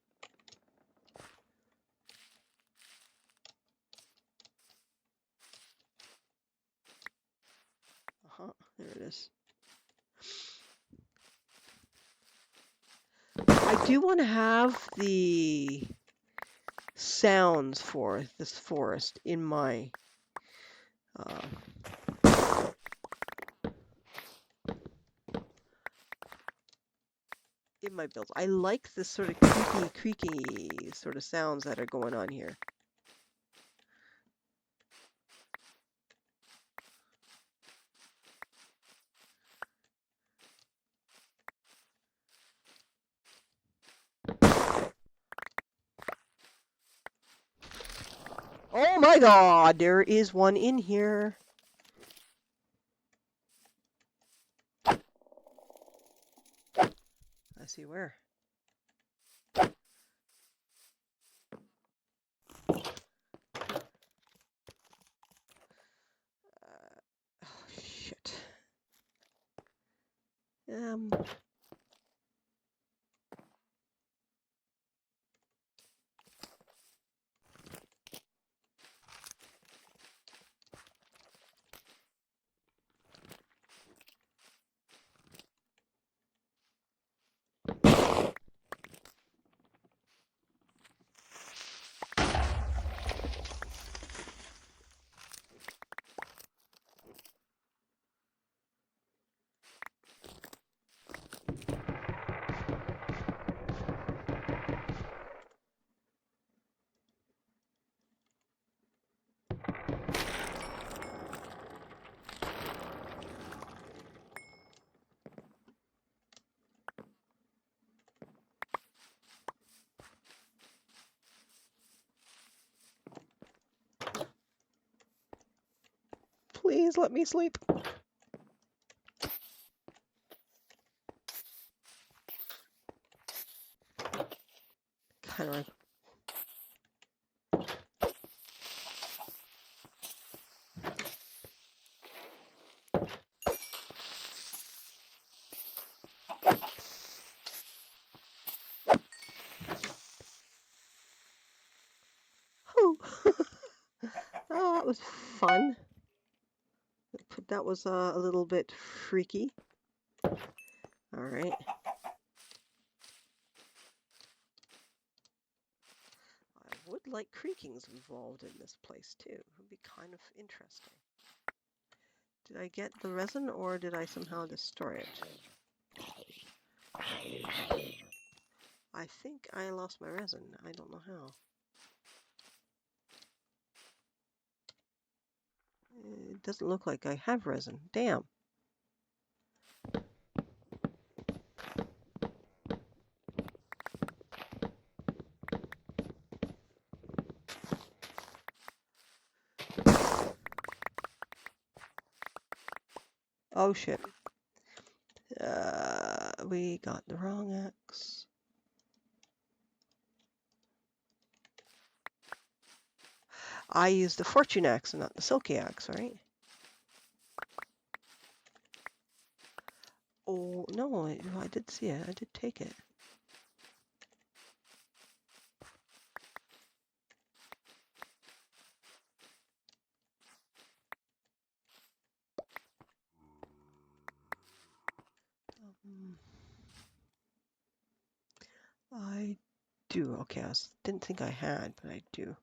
Speaker 2: There it is. I do want to have the sounds for this forest in my builds. I like this sort of creaky sort of sounds that are going on here. Oh my god, there is one in here. I see where. Oh, shit. Please let me sleep. Kind of. Oh, oh, that was fun. That was a little bit freaky. All right. I would like creakings involved in this place too. It would be kind of interesting. Did I get the resin or did I somehow destroy it? I think I lost my resin. I don't know how. It doesn't look like I have resin. Damn. Oh shit. We got the wrong axe. I used the fortune axe and not the silky axe, right? Oh, no, I did see it. I did take it. I do. Okay, didn't think I had, but I do.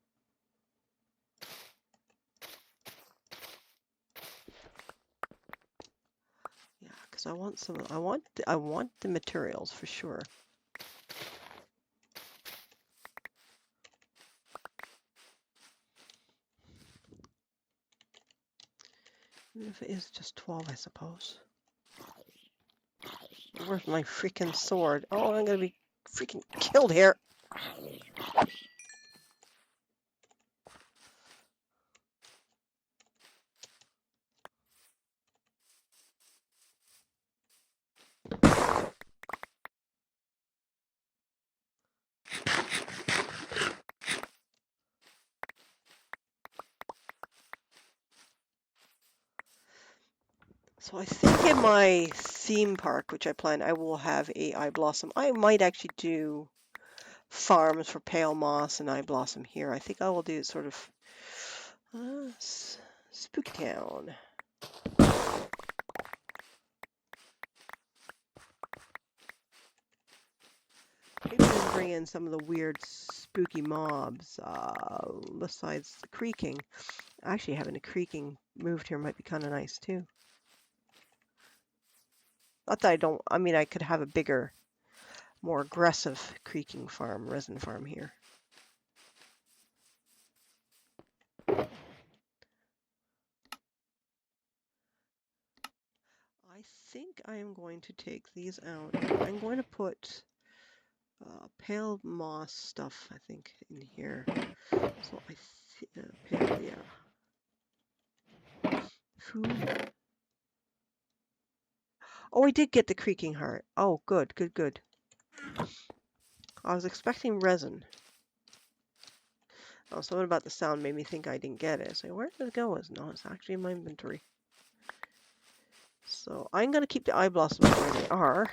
Speaker 2: Yeah, because I want some. I want the materials for sure. Even if it is just 12, I suppose. Where's my freaking sword? Oh, I'm gonna be freaking killed here. So I think in my theme park, which I plan, I will have a eye blossom. I might actually do farms for pale moss and eye blossom here. I think I will do sort of Spooky Town. Maybe even bring in some of the weird spooky mobs besides the creaking. Actually, having a creaking moved here might be kind of nice too. Not that I don't, I mean, I could have a bigger, more aggressive creaking farm, resin farm here. I think I am going to take these out. I'm going to put pale moss stuff, I think, in here. So pale, yeah. Food. Oh, I did get the creaking heart. Oh, good, good, good. I was expecting resin. Oh, something about the sound made me think I didn't get it. So where did it go? No, it's actually in my inventory. So I'm going to keep the eye blossoms where they are.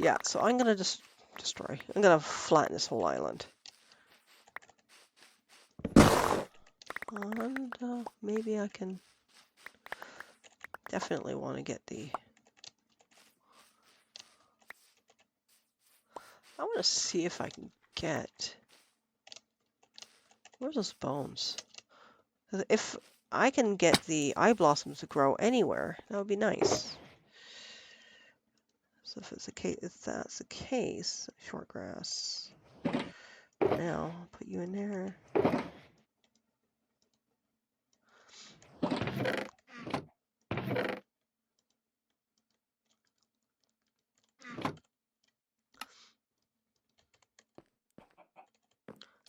Speaker 2: Yeah, so I'm going to just destroy. I'm going to flatten this whole island. And maybe I can definitely want to get the... I want to see if I can get... Where's those bones? If I can get the eye blossoms to grow anywhere, that would be nice. So if that's the case, short grass. Now, I'll put you in there.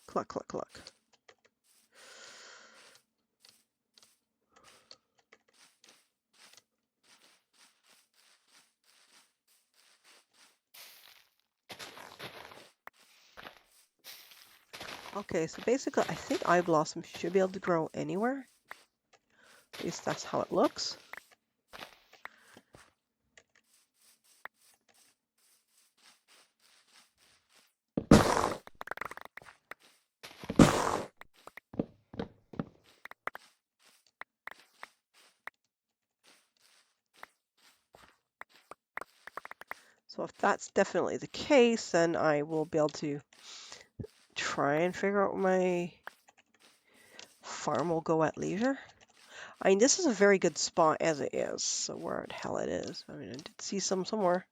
Speaker 2: Cluck, cluck, cluck. Okay, so basically, I think eye blossoms should be able to grow anywhere. At least that's how it looks. So if that's definitely the case, then I will be able to try and figure out where my farm will go at leisure. I mean, this is a very good spot as it is, so where the hell it is. I mean, I did see some somewhere.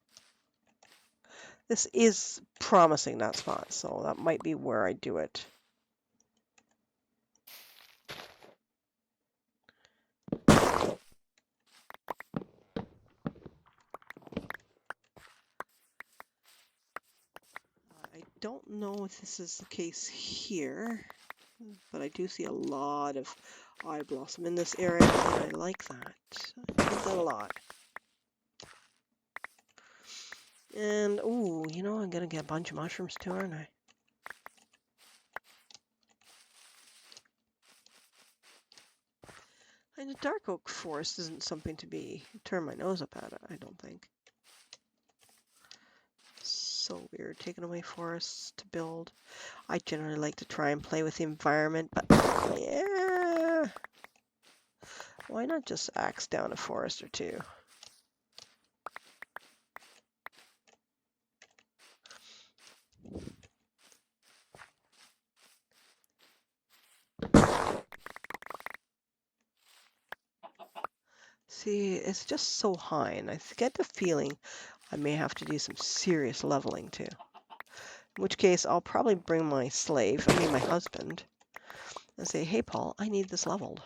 Speaker 2: This is promising, that spot, so that might be where I do it. I don't know if this is the case here, but I do see a lot of eye blossom in this area, and I like that. I like that a lot. And, ooh, you know, I'm gonna get a bunch of mushrooms too, aren't I? And a dark oak forest isn't something to be turn my nose up at, I don't think. So weird, taking away forests to build. I generally like to try and play with the environment, but yeah. Why not just axe down a forest or two? See, it's just so high, and I get the feeling I may have to do some serious leveling too. In which case, I'll probably bring my slave, my husband, and say, hey, Paul, I need this leveled.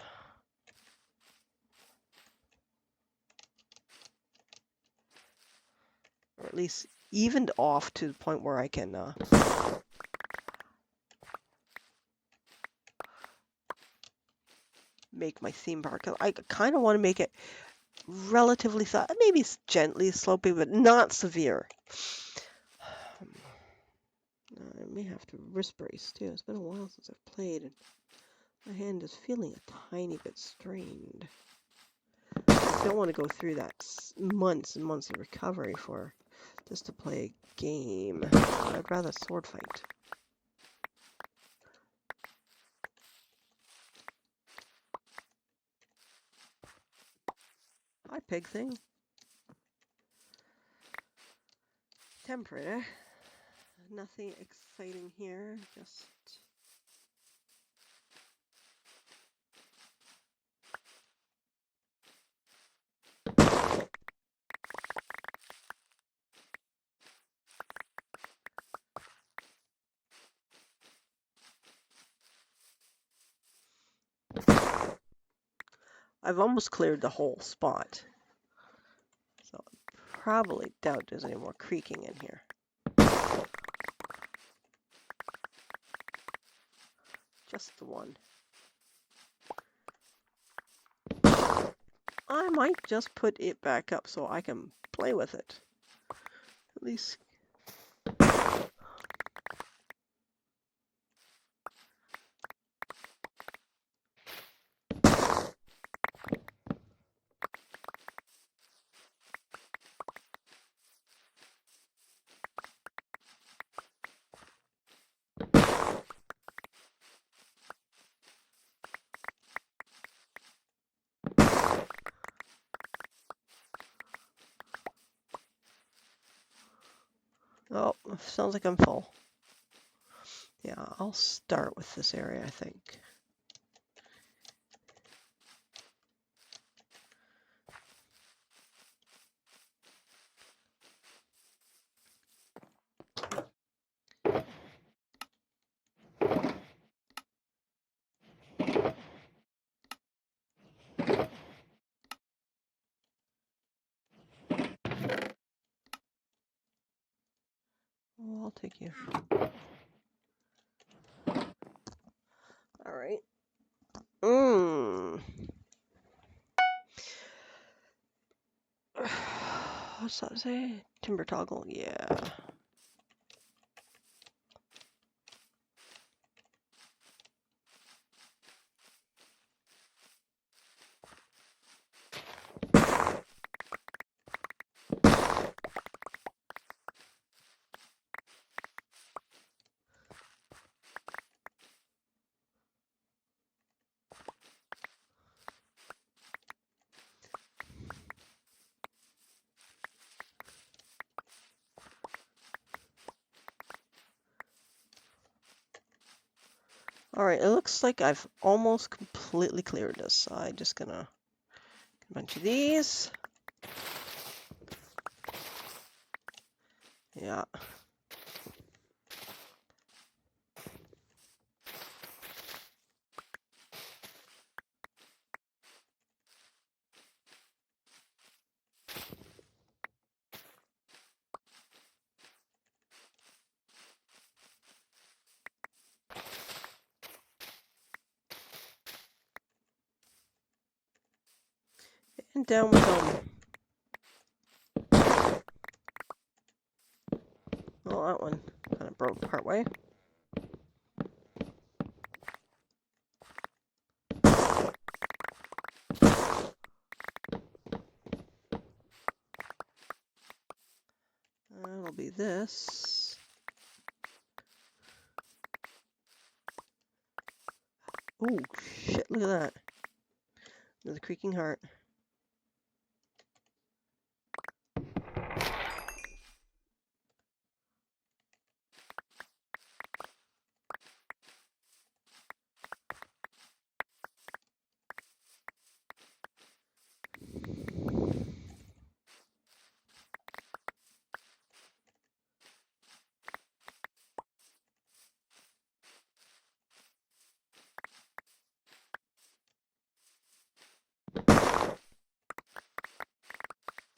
Speaker 2: Or at least evened off to the point where I can make my theme park. I kind of want to make it relatively, maybe it's gently sloping, but not severe. I may have to wrist brace too. It's been a while since I've played, and my hand is feeling a tiny bit strained. I don't want to go through that months and months of recovery for just to play a game. I'd rather sword fight. Hi, pig thing. Temperate, eh? Nothing exciting here, just... I've almost cleared the whole spot. So I probably doubt there's any more creaking in here. Just the one. I might just put it back up so I can play with it. At least... Oh, sounds like I'm full. Yeah, I'll start with this area, I think. Oh, I'll take you. All right. What's that say? Timber toggle, yeah. All right, it looks like I've almost completely cleared this. I'm just gonna get a bunch of these. Yeah. And down with them. Well, that one kind of broke partway. this. Oh, shit, look at that. There's a creaking heart.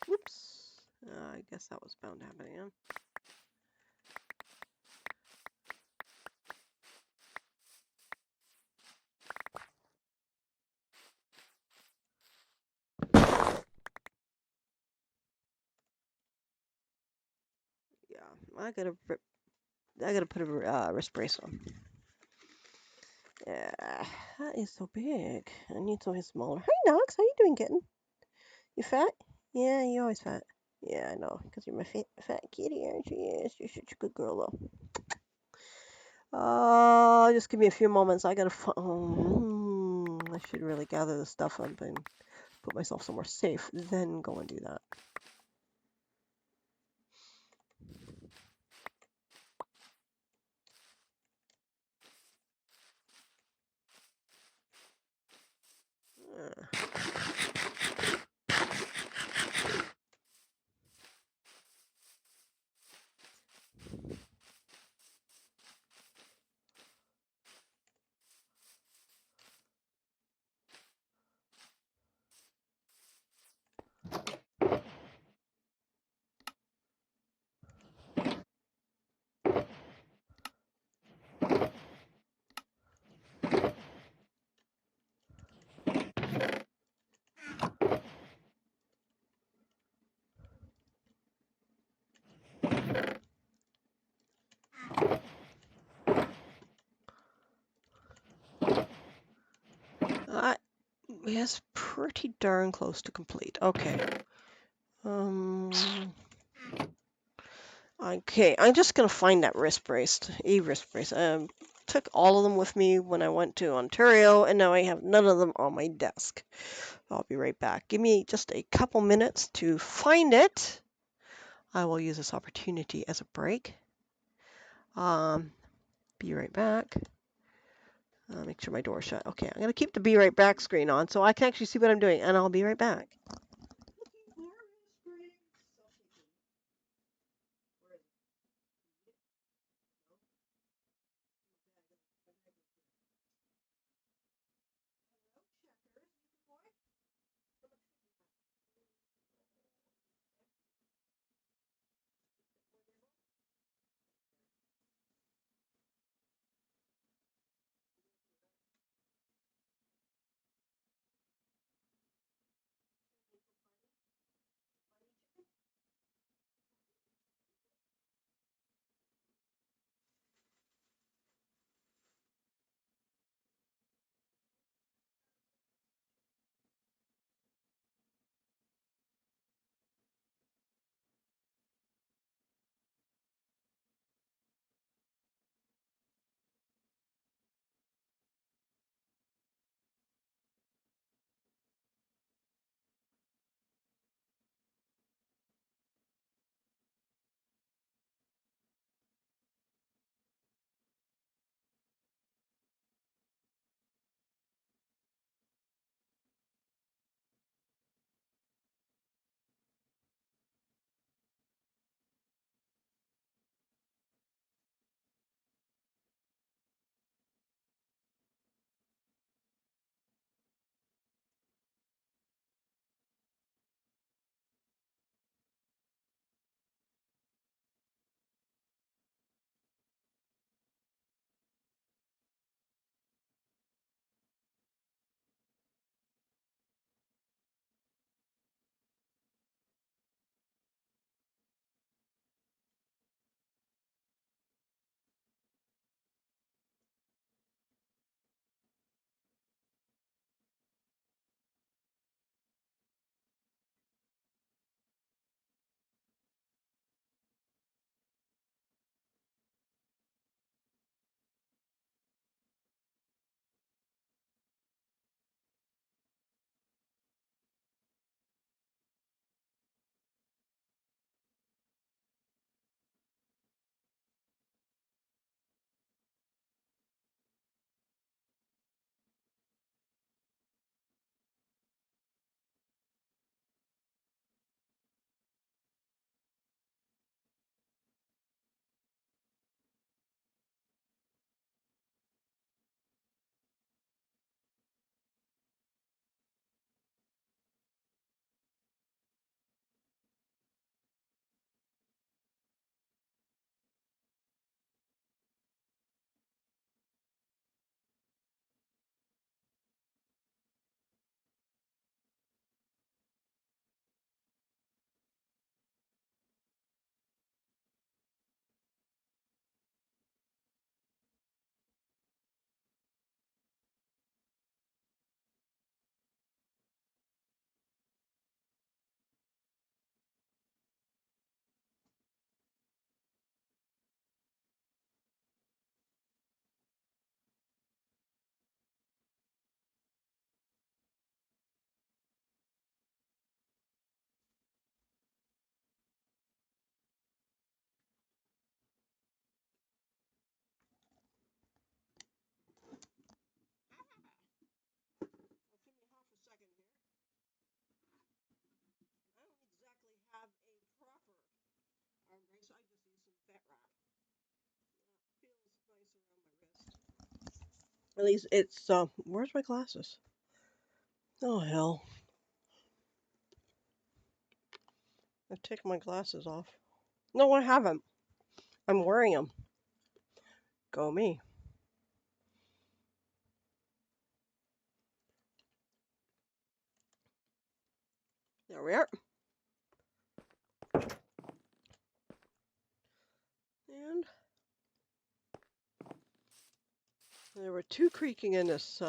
Speaker 2: Whoops. I guess that was bound to happen again. Yeah, I gotta put a wrist brace on. Yeah, that is so big. I need something smaller. Hi, Knox. How you doing, kitten? You fat? Yeah, you're always fat. Yeah, I know, because you're my fat kitty, aren't you? Yes, you're such a good girl, though. Just give me a few moments. I gotta. I should really gather the stuff up and put myself somewhere safe, then go and do that. It's pretty darn close to complete. Okay. Okay, I'm just gonna find that wrist brace, wrist brace. Took all of them with me when I went to Ontario, and now I have none of them on my desk. I'll be right back. Give me just a couple minutes to find it. I will use this opportunity as a break. Be right back. Make sure my door's shut. Okay, I'm gonna keep the be right back screen on so I can actually see what I'm doing, and I'll be right back. At least it's, where's my glasses? Oh, hell. I've taken my glasses off. No, I haven't. I'm wearing them. Go me. There we are. And there were two creaking in this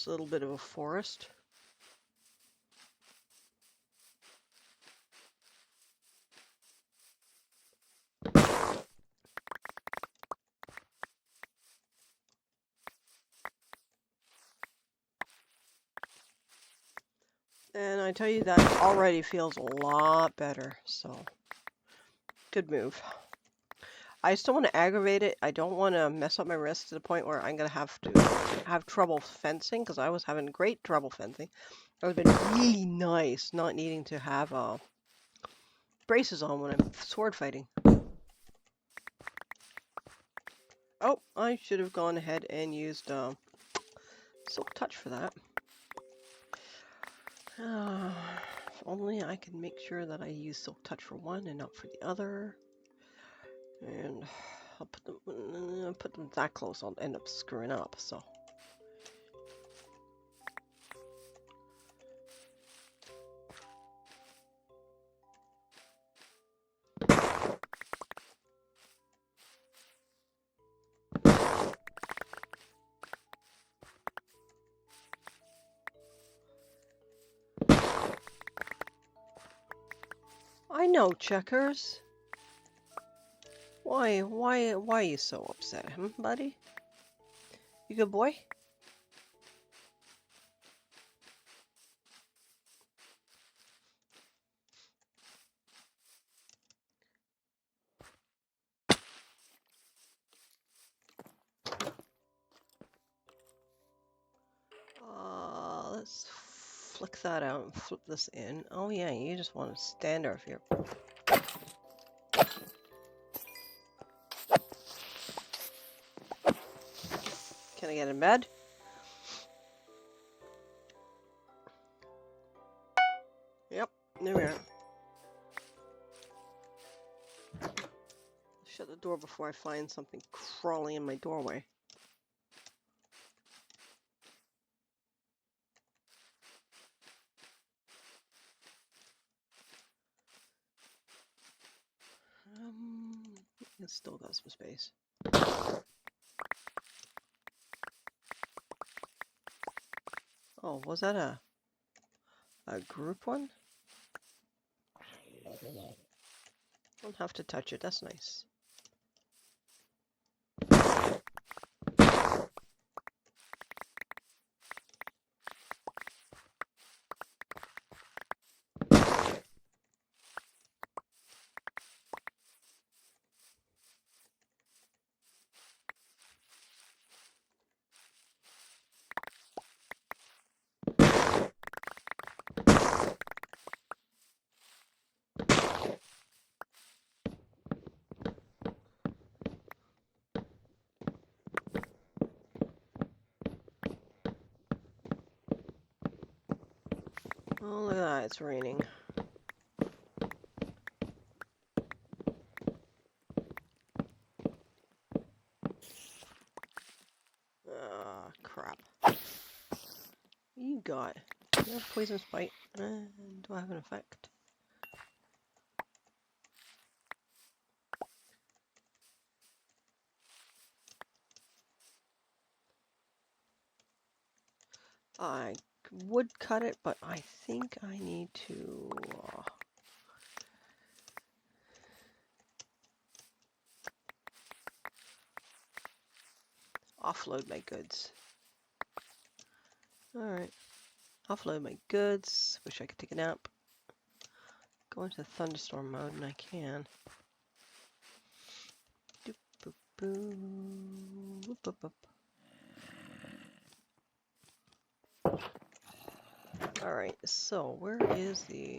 Speaker 2: little bit of a forest. And I tell you, that already feels a lot better, so good move. I still want to aggravate it. I don't want to mess up my wrist to the point where I'm going to have trouble fencing, because I was having great trouble fencing. It would have been really nice not needing to have braces on when I'm sword fighting. Oh, I should have gone ahead and used Silk Touch for that. If only I can make sure that I use Silk Touch for one and not for the other. And I'll put them that close, I'll end up screwing up, so. I know, Checkers. Why are you so upset, buddy? You good boy? Let's flick that out and flip this in. Oh yeah, you just want to stand over here. Can I get in bed? Yep, there we are. Shut the door before I find something crawling in my doorway. It's still got some space. Oh, was that a group one? Don't have to touch it, that's nice. Oh, look at that, it's raining. Ah, crap. You got poison spite. Do I have an effect? I would cut it, but I think I need to offload my goods. Alright. Offload my goods. Wish I could take a nap. Go into thunderstorm mode, and I can. Doop, boop, boo. Boop, boop, boop. Alright, so where is the...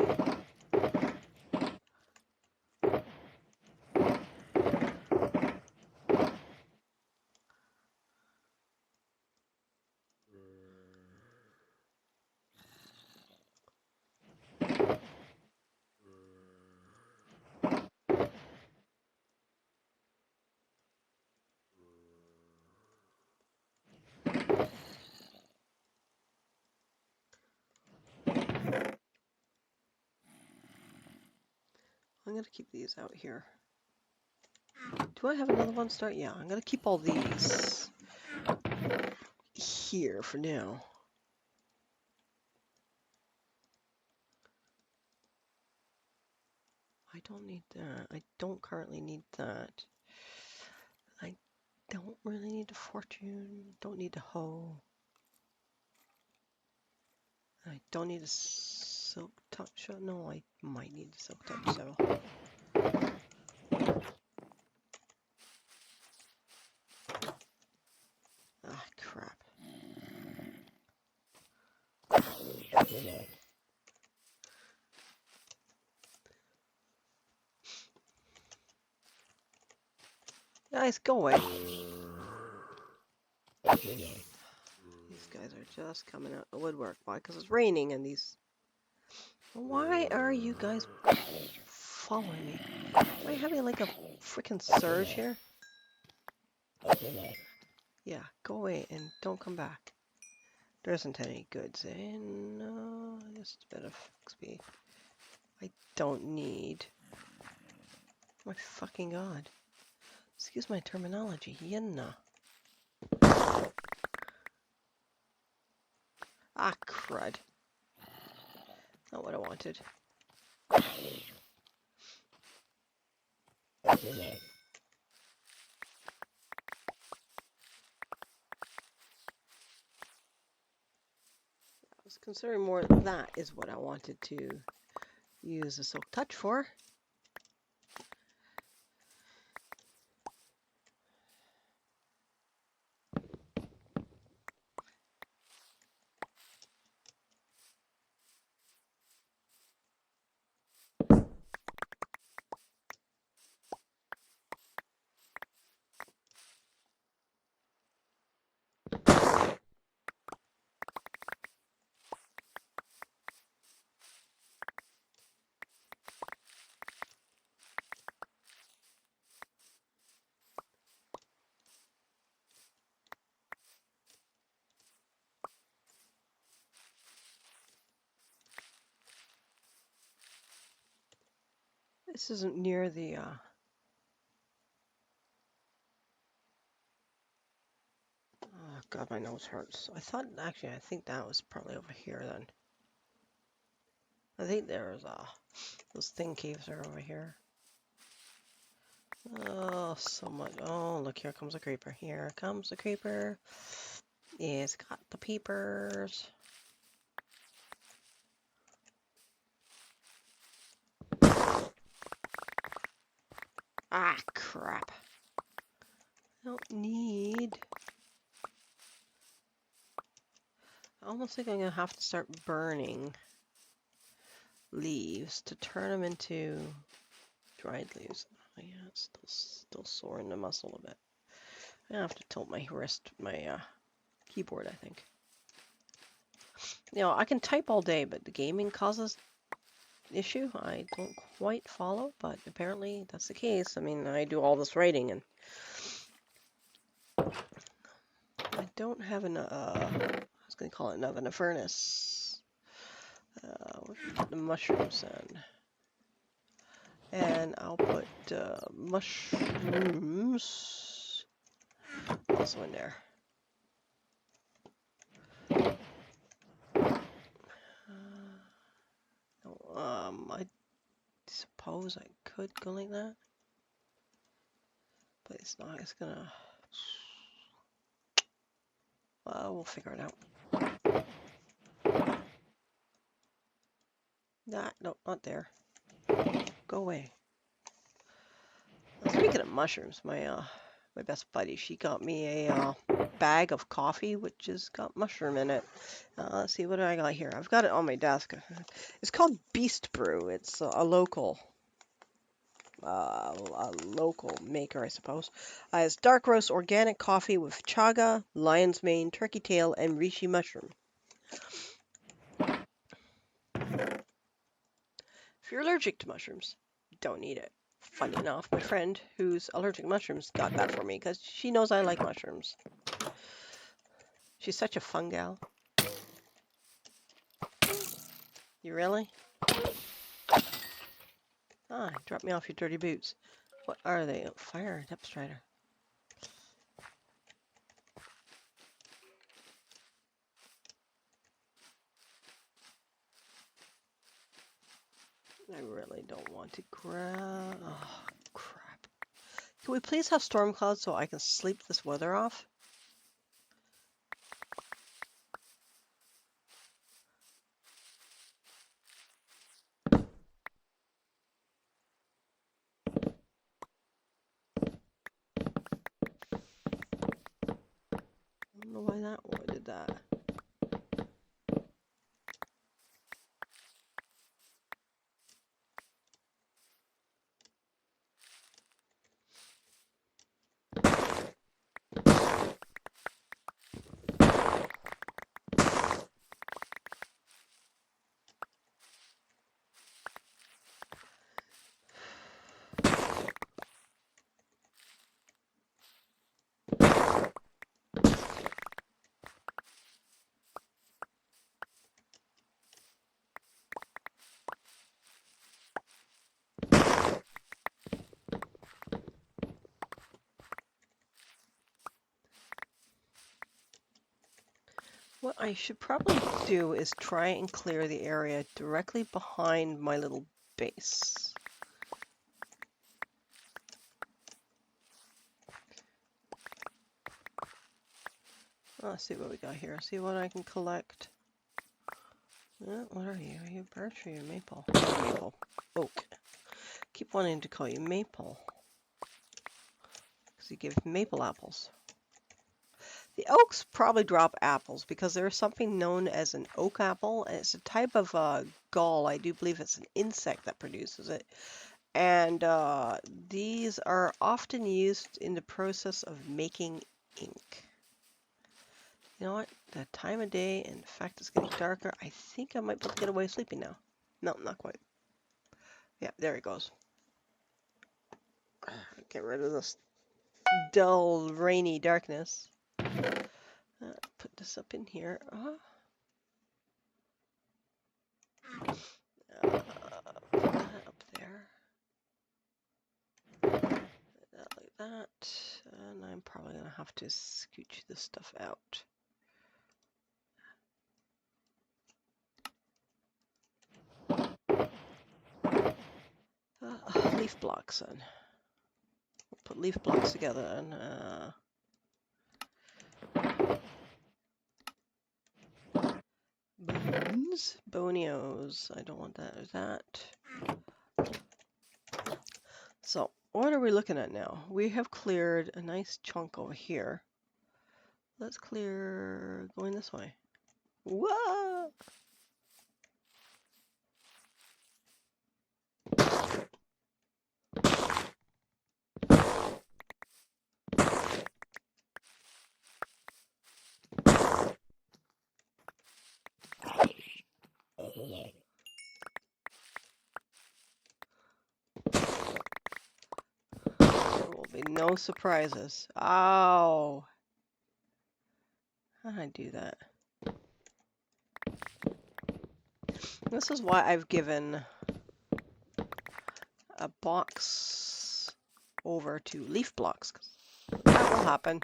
Speaker 2: I'm gonna keep these out here. Do I have another one start? Yeah, I'm gonna keep all these here for now. I don't need that. I don't currently need that. I don't really need a fortune. Don't need a hoe. I don't need a silk touch. No, I might need a silk touch, so. Ah, crap. Guys, go away. These guys are just coming out the woodwork. Why? Because it's raining and these... Why are you guys following me? Am I having like a freaking surge here? Yeah, go away and don't come back. There isn't any goods in. Just a bit of XP. I don't need. My fucking god. Excuse my terminology, yenna. Ah, crud. Not what I wanted. I was considering more that is what I wanted to use the silk touch for. This isn't near the oh god, my nose hurts. I thought actually I think that was probably over here then. I think there's those thing caves are over here. Oh, so much. Oh, look, here comes a creeper. Here comes a creeper. It's got the peepers. Ah, crap. I don't need... I almost think I'm going to have to start burning leaves to turn them into dried leaves. Oh, yeah, it's still sore in the muscle a bit. I have to tilt my wrist, my keyboard, I think. You know, I can type all day, but the gaming causes issue. I don't quite follow, but apparently that's the case. I mean, I do all this writing, and I don't have an, I was going to call it an oven, a furnace. We'll put the mushrooms in. And I'll put mushrooms also in there. I suppose I could go like that, but it's not. It's gonna. We'll figure it out. No, not there. Go away. Speaking of mushrooms, my best buddy, she got me a bag of coffee, which has got mushroom in it. Let's see, what do I got here? I've got it on my desk. It's called Beast Brew. It's a local maker, I suppose. It's dark roast organic coffee with chaga, lion's mane, turkey tail, and reishi mushroom. If you're allergic to mushrooms, don't eat it. Funny enough, my friend who's allergic to mushrooms got that for me because she knows I like mushrooms. She's such a fun gal. You really? Ah, drop me off your dirty boots. What are they? Oh, fire depth strider. I really don't want to grab. Oh, crap. Can we please have storm clouds so I can sleep this weather off? I don't know why that one did that. What I should probably do is try and clear the area directly behind my little base. Let's see what we got here. See what I can collect. What are you? Are you birch or are you maple? Maple. Oak. Keep wanting to call you maple. Because you give maple apples. The oaks probably drop apples because there is something known as an oak apple. And it's a type of gall. I do believe it's an insect that produces it. And these are often used in the process of making ink. You know what? The time of day, and in fact it's getting darker. I think I might be able to get away sleeping now. No, not quite. Yeah, there it goes. Get rid of this dull, rainy darkness. Put this up in here. Put that up there. Like that. And I'm probably going to have to scooch this stuff out. Leaf blocks then. We'll put leaf blocks together and bones, bonios. I don't want that or that. So what are we looking at now? We have cleared a nice chunk over here. Let's clear going this way. Whoa! There will be no surprises. Ow! How did I do that? This is why I've given a box over to leaf blocks. That will happen.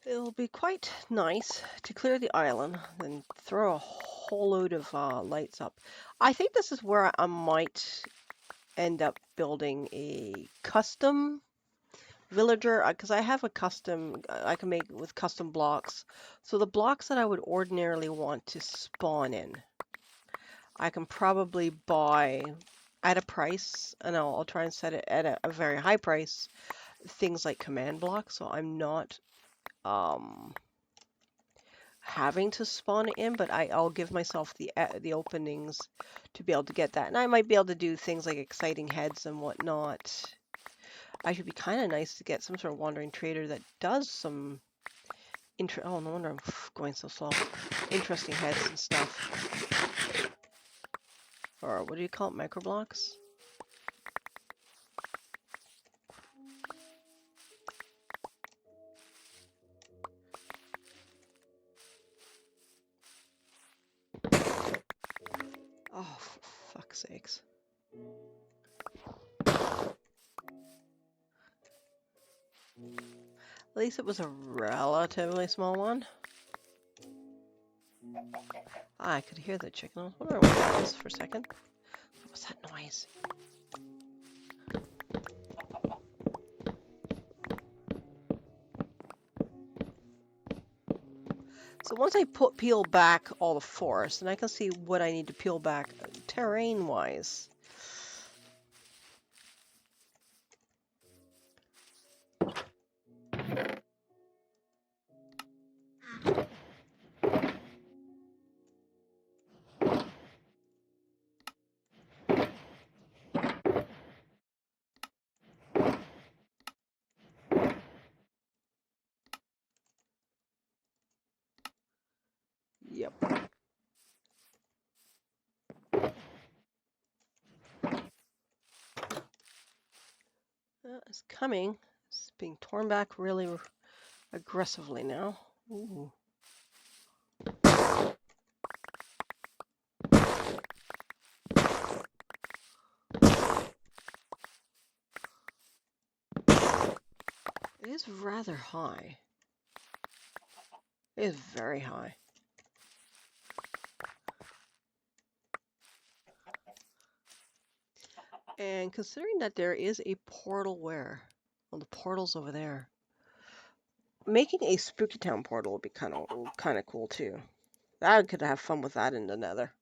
Speaker 2: And it'll be quite nice to clear the island, then throw a whole load of lights up. I think this is where I might end up building a custom villager, because I have a custom, I can make with custom blocks. So the blocks that I would ordinarily want to spawn in, I can probably buy at a price, and I'll try and set it at a very high price, things like command blocks, so I'm not having to spawn it in, but I'll give myself the openings to be able to get that. And I might be able to do things like exciting heads and whatnot I should be kind of nice to get some sort of wandering trader that does some oh, no wonder I'm going so slow. Interesting heads and stuff. Or what do you call it? Microblocks? Oh, for fuck's sakes. At least it was a relatively small one. Ah, I could hear the chicken. I was wondering what that was for a second. What was that noise? So once I peel back all the forest, then I can see what I need to peel back terrain-wise. Yep. It's coming. It's being torn back really aggressively now. Ooh. It is rather high. It is very high. And considering that there is a portal where? Well, the portal's over there. Making a Spooky Town portal would be kind of cool too. I could have fun with that in the Nether.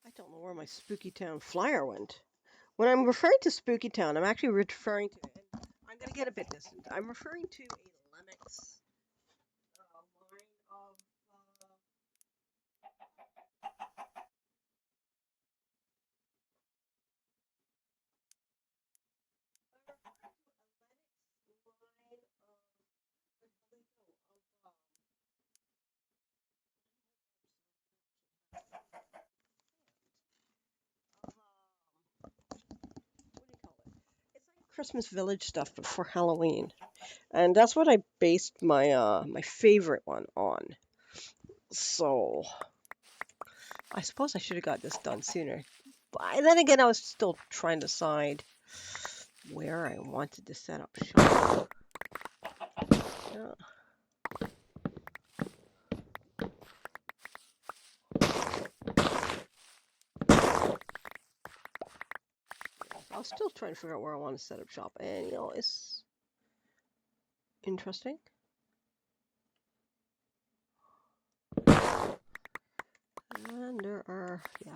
Speaker 2: I don't know where my Spooky Town flyer went. When I'm referring to Spooky Town, I'm actually referring to, and I'm going to get a bit distant. I'm referring to a Lennox line of Christmas Village stuff before Halloween, and that's what I based my my favorite one on. So I suppose I should have got this done sooner. But then again, I was still trying to decide where I wanted to set up shop. Yeah. I was still trying to figure out where I want to set up shop, and you know, it's interesting. And there are, yeah.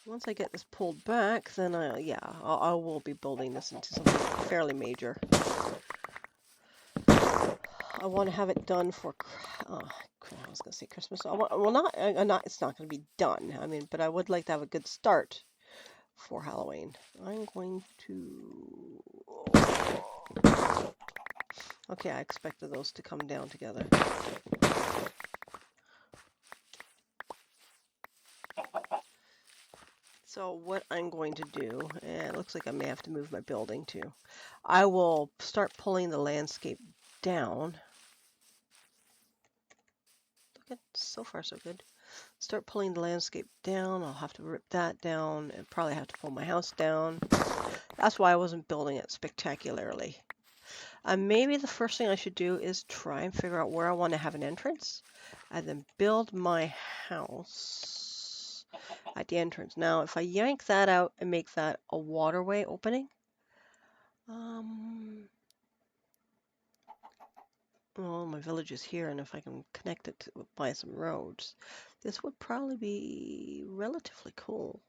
Speaker 2: Once I get this pulled back, then I will be building this into something fairly major. I want to have it done for, I was going to say Christmas. It's not going to be done. I mean, but I would like to have a good start for Halloween. I'm going to, okay, I expected those to come down together. So what I'm going to do, and it looks like I may have to move my building too, I will start pulling the landscape down. Look at, so far so good. Start pulling the landscape down. I'll have to rip that down and probably have to pull my house down. That's why I wasn't building it spectacularly. Maybe the first thing I should do is try and figure out where I want to have an entrance and then build my house at the entrance. Now, if I yank that out and make that a waterway opening, well, my village is here, and if I can connect it by some roads, This would probably be relatively cool.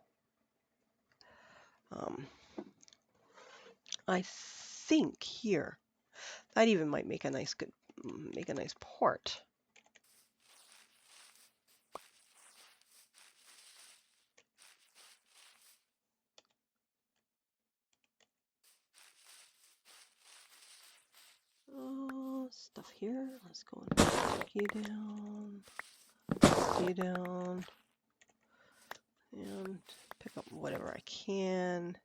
Speaker 2: I think here that even might make a nice port. Stuff here. Let's go and knock you down, and pick up whatever I can.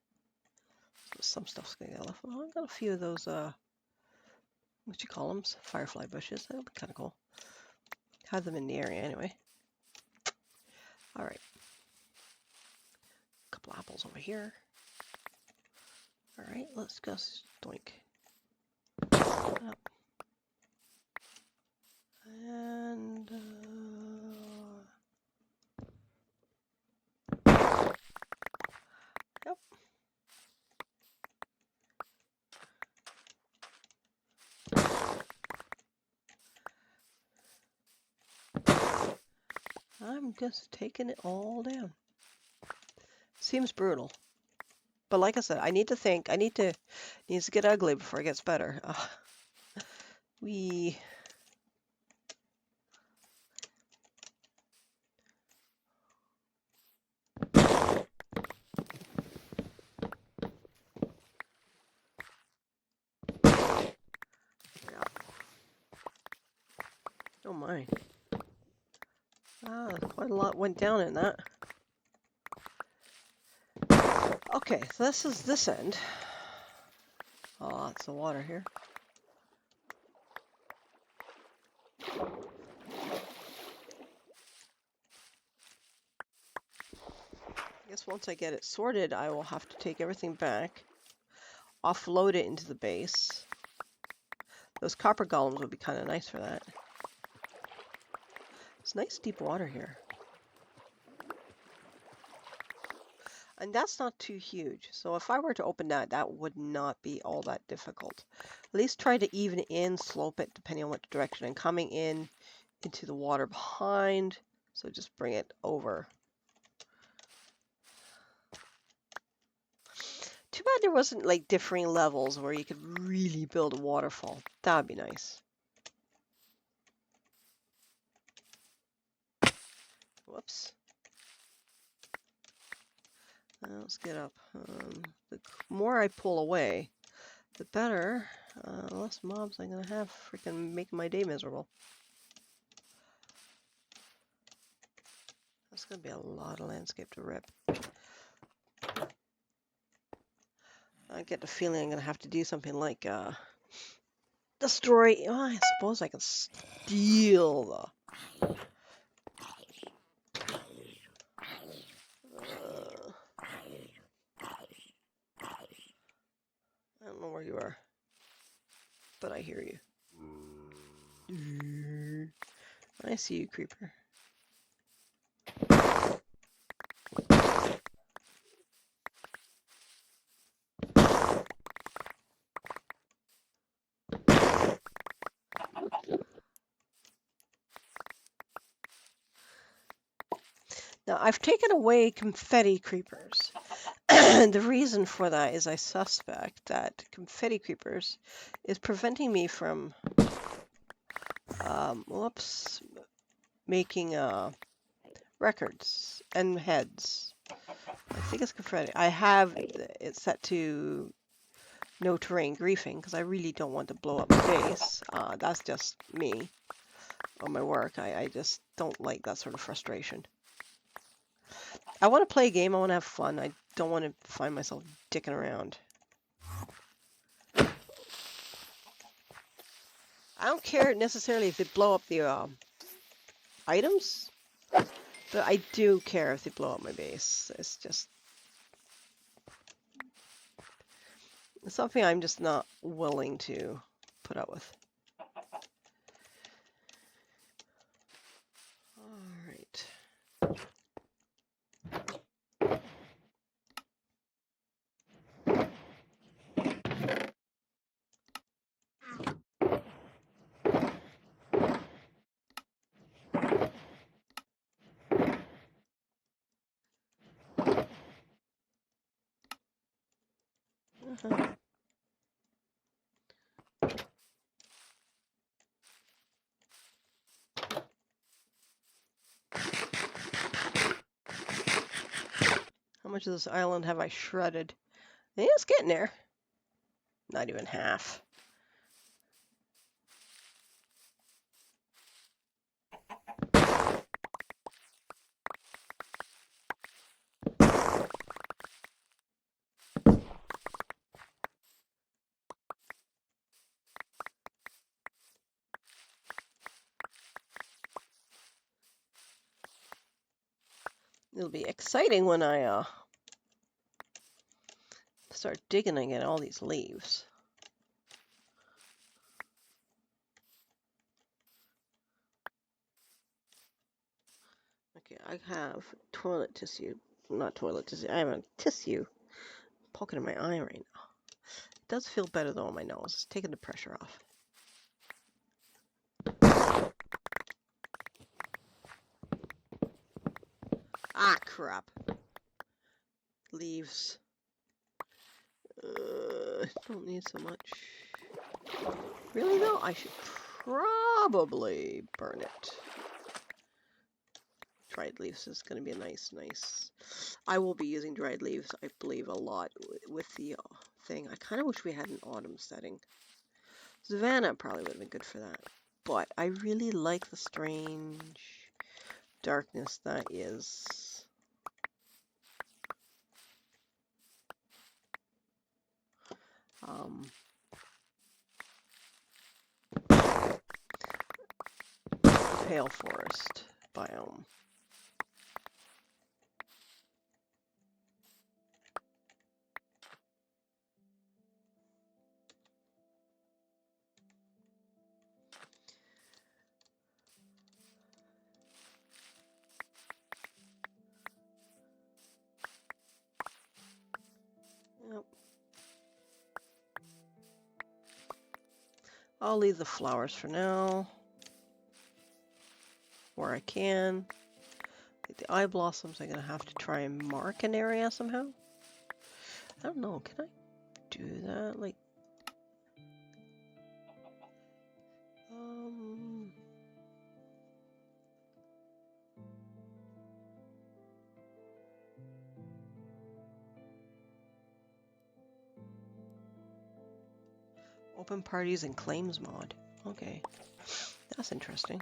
Speaker 2: Some stuff's gonna get left. Oh, I've got a few of those. What you call them? Firefly bushes. That'll be kind of cool. Have them in the area anyway. All right. A couple apples over here. All right, let's go doink. Up. And yep. I'm just taking it all down. Seems brutal. But like I said, I need to think. Needs to get ugly before it gets better. We oh my. Quite a lot went down in that. Okay, so this is this end. Oh, lots of water here. I guess once I get it sorted, I will have to take everything back, offload it into the base. Those copper golems would be kind of nice for that. It's nice deep water here. And that's not too huge. So if I were to open that, that would not be all that difficult. At least try to even in slope it depending on what direction I'm coming in into the water behind. So just bring it over. Too bad there wasn't like differing levels where you could really build a waterfall. That would be nice. Whoops. Let's get up. The more I pull away, the better. Less mobs I'm gonna have freaking making my day miserable. That's gonna be a lot of landscape to rip. I get the feeling I'm gonna have to do something like destroy. Oh, I suppose I can steal the. I don't know where you are, but I hear you. I see you, creeper. Now, I've taken away confetti creepers. The reason for that is I suspect that confetti creepers is preventing me from making records and heads. I think it's confetti. I have it set to no terrain griefing because I really don't want to blow up my base. That's just me on my work. I just don't like that sort of frustration. I want to play a game. I want to have fun. I don't want to find myself dicking around. I don't care necessarily if they blow up the items, but I do care if they blow up my base. It's just it's something I'm just not willing to put up with. All right. How much of this island have I shredded? Yeah, it's getting there. Not even half. It'll be exciting when I start digging and get all these leaves. Okay, I have toilet tissue. Not toilet tissue. I have a tissue poking in my eye right now. It does feel better though on my nose. It's taking the pressure off. Ah, crap. Leaves. Don't need so much. Really though, I should probably burn it. Dried leaves is going to be a nice. I will be using dried leaves, I believe, a lot with the thing. I kind of wish we had an autumn setting. Savannah probably would have been good for that. But I really like the strange darkness that is pale forest biome. Yep. I'll leave the flowers for now, where I can. Like the eye blossoms, I'm going to have to try and mark an area somehow. I don't know, can I do that? Like, open parties and claims mod. Okay, that's interesting.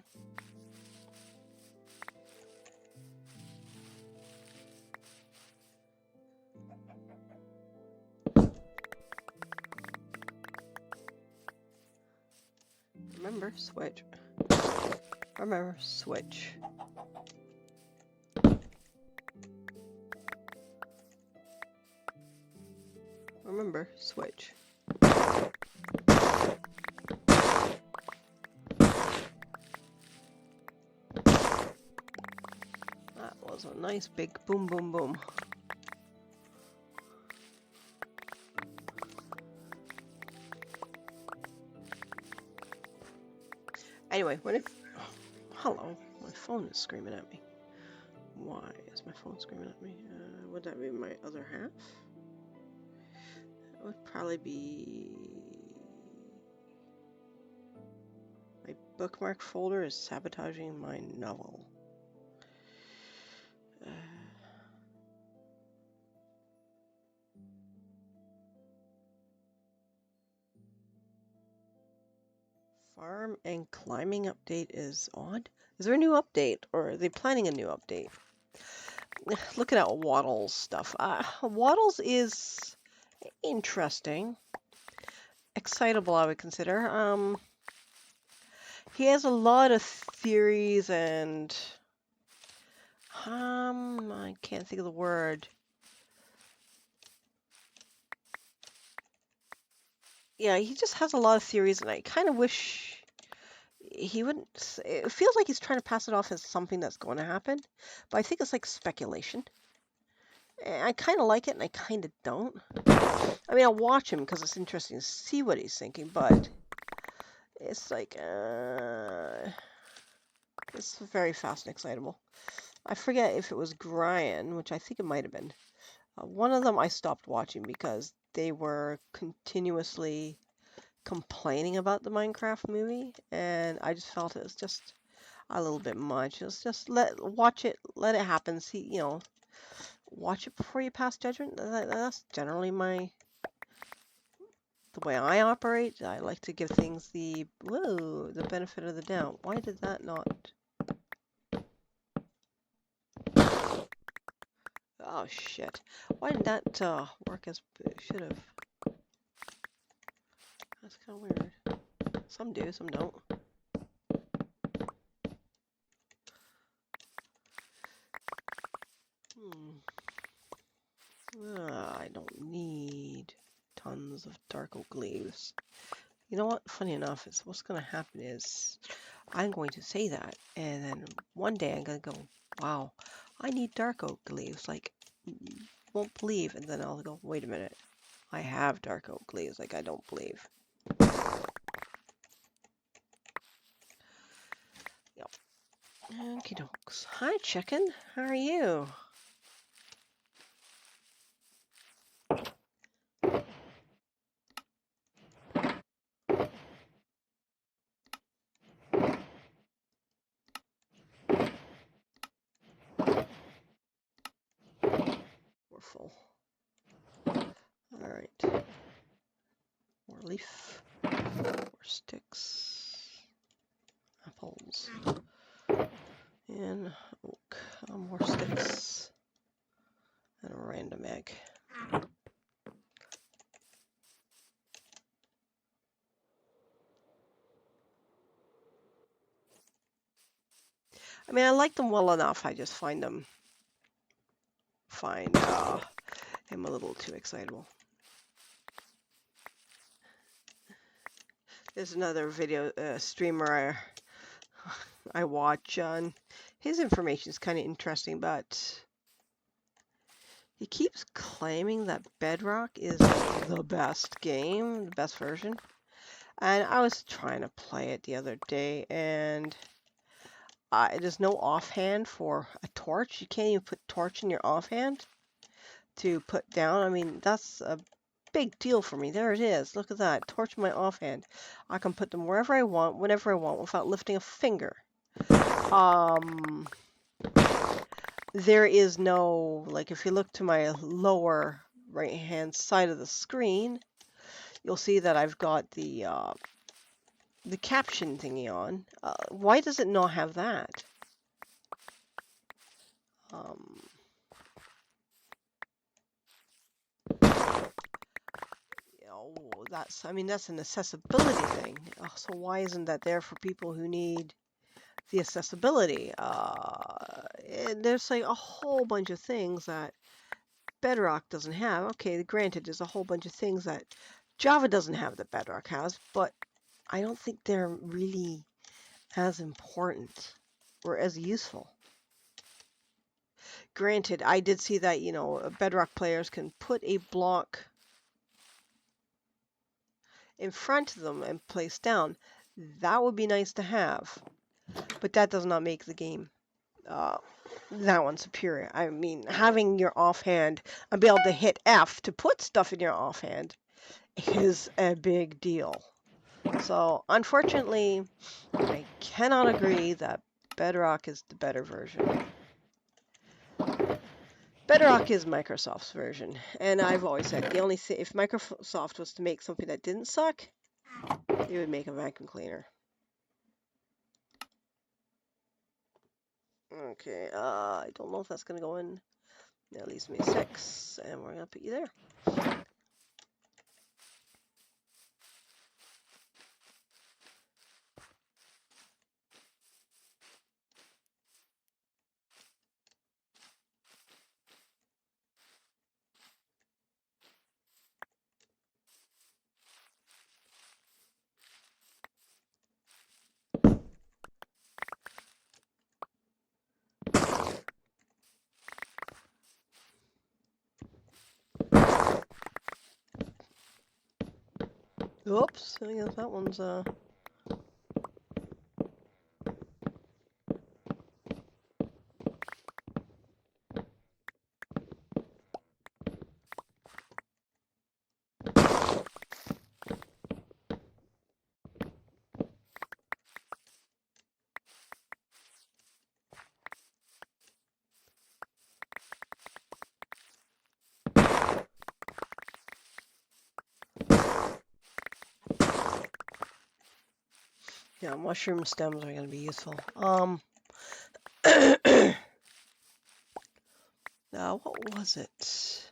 Speaker 2: Remember, switch. Remember, switch. Remember, switch. That was a nice big boom, boom, boom. Anyway, when it... hello, my phone is screaming at me. Why is my phone screaming at me? Would that be my other half? That would probably be... my bookmark folder is sabotaging my novel. Farm and climbing update is odd. Is there a new update, or are they planning a new update? Looking at Waddle's stuff. Waddle's is interesting. Excitable, I would consider. He has a lot of theories and... I can't think of the word. Yeah, he just has a lot of theories, and I kind of wish he wouldn't... It feels like he's trying to pass it off as something that's going to happen, but I think it's like speculation. I kind of like it, and I kind of don't. I mean, I'll watch him because it's interesting to see what he's thinking, but it's like... it's very fast and excitable. I forget if it was Brian, which I think it might have been. One of them I stopped watching because they were continuously complaining about the Minecraft movie, and I just felt it was just a little bit much. It's just watch it, let it happen. See, watch it before you pass judgment. That's generally the way I operate. I like to give things the benefit of the doubt. Why did that not? Oh shit! Why did that work as it should have? That's kind of weird. Some do, some don't. I don't need tons of dark oak leaves. You know what? Funny enough, is what's going to happen is I'm going to say that, and then one day I'm going to go, wow, I need dark oak leaves. Like, won't believe. And then I'll go, wait a minute. I have dark oak leaves. Like, I don't believe. Yep. Okie dokes. Hi, chicken. How are you? We're full. All right. More leaf. More sticks. Apples. And oak. More sticks. And a random egg. I mean, I like them well enough. I just find him a little too excitable. There's another video streamer I watch on. His information is kind of interesting, but he keeps claiming that Bedrock is the best game, the best version. And I was trying to play it the other day, and there's no offhand for a torch. You can't even put torch in your offhand to put down. I mean, that's a big deal for me. There it is. Look at that. Torch in my offhand. I can put them wherever I want, whenever I want, without lifting a finger. There is no, like, if you look to my lower right-hand side of the screen, you'll see that I've got the caption thingy on. Why does it not have that? That's an accessibility thing. So why isn't that there for people who need the accessibility? There's like a whole bunch of things that Bedrock doesn't have. Okay, granted, there's a whole bunch of things that Java doesn't have that Bedrock has, but I don't think they're really as important or as useful. Granted, I did see that, Bedrock players can put a block in front of them and place down. That would be nice to have, but that does not make the game that one superior. I mean, having your offhand and be able to hit F to put stuff in your offhand is a big deal. So, unfortunately, I cannot agree that Bedrock is the better version. Bedrock is Microsoft's version, and I've always said the only thing, if Microsoft was to make something that didn't suck, they would make a vacuum cleaner. Okay, I don't know if that's gonna go in. That leaves me 6, and we're gonna put you there. Oops, I guess that one's Yeah, mushroom stems are going to be useful. Now, what was it?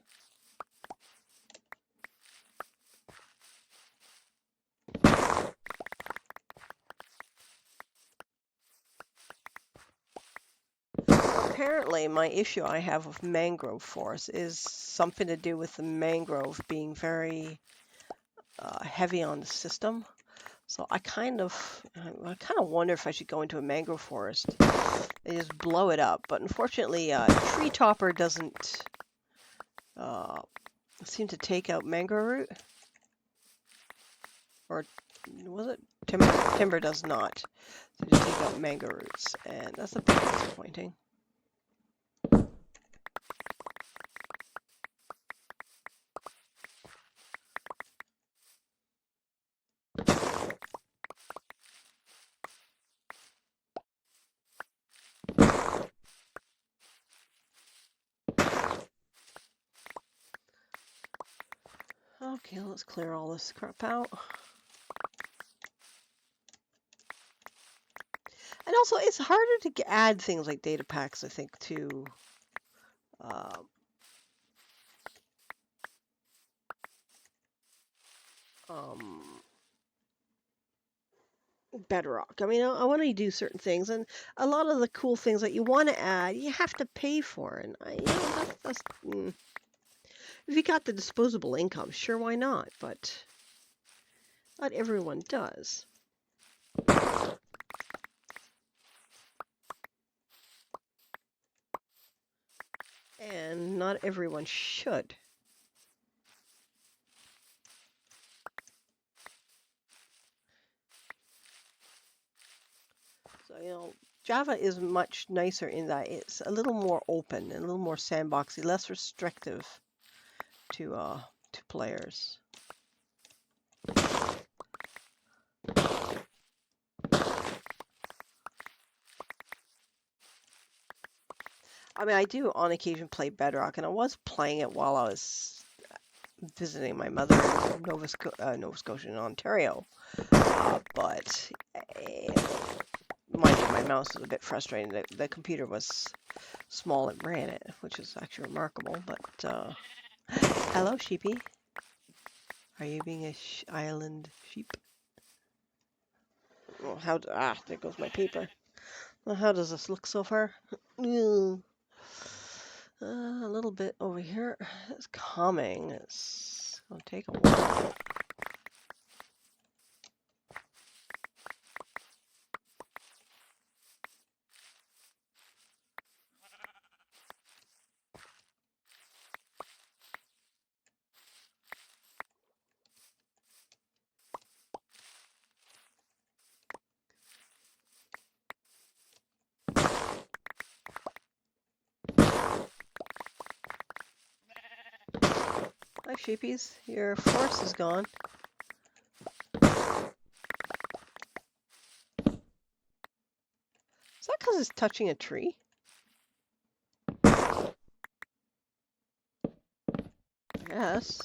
Speaker 2: Apparently, my issue I have with mangrove forests is something to do with the mangrove being very heavy on the system. So I kind of wonder if I should go into a mangrove forest and just blow it up. But unfortunately, tree topper doesn't seem to take out mangrove root, or was it timber? Timber does not. So just take out mangrove roots, and that's a bit disappointing. Okay, let's clear all this crap out. And also, it's harder to add things like data packs, I think, to um, Bedrock. I mean, I want to do certain things, and a lot of the cool things that you want to add, you have to pay for. And that's if you got the disposable income, sure, why not? But not everyone does. And not everyone should. So, Java is much nicer in that it's a little more open and a little more sandboxy, less restrictive to players. I mean, I do on occasion play Bedrock, and I was playing it while I was visiting my mother in Nova Scotia in Ontario. But my mouse was a bit frustrating. The computer was small and ran it, which is actually remarkable. But hello, sheepy. Are you being a island sheep? Well, there goes my paper. Well, how does this look so far? A little bit over here. It's coming. It's gonna take a while. Hi, sheepies. Your forest is gone. Is that because it's touching a tree? Yes.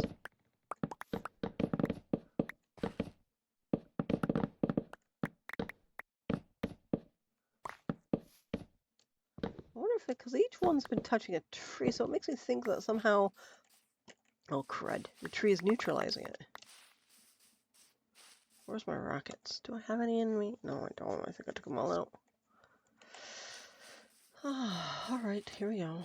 Speaker 2: I wonder if because each one's been touching a tree, so it makes me think that somehow... Oh, crud. The tree is neutralizing it. Where's my rockets? Do I have any in me? No, I don't. I think I took them all out. Alright, here we go.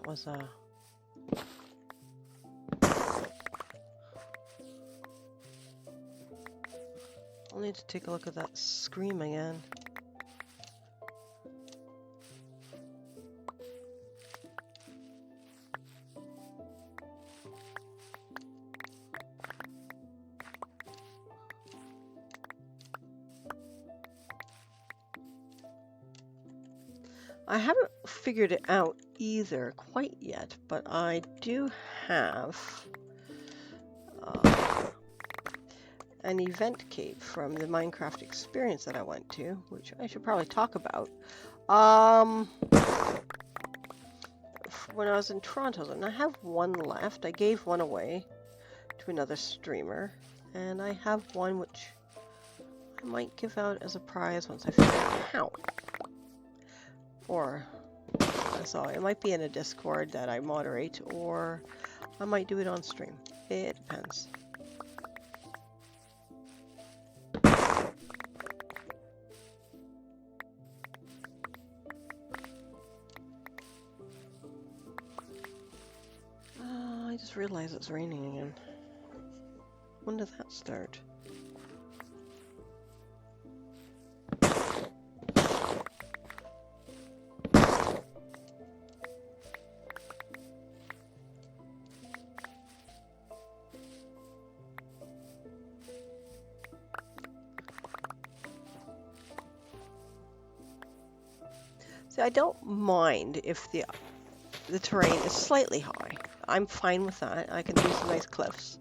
Speaker 2: was I'll need to take a look at that scream again. I haven't figured it out either quite yet, but I do have an event cape from the Minecraft experience that I went to, which I should probably talk about. When I was in Toronto, and I have one left. I gave one away to another streamer, and I have one which I might give out as a prize once I figure out how. Or, so it might be in a Discord that I moderate, or I might do it on stream. It depends. I just realized it's raining again. When did that start? See, I don't mind if the terrain is slightly high. I'm fine with that. I can do some nice cliffs.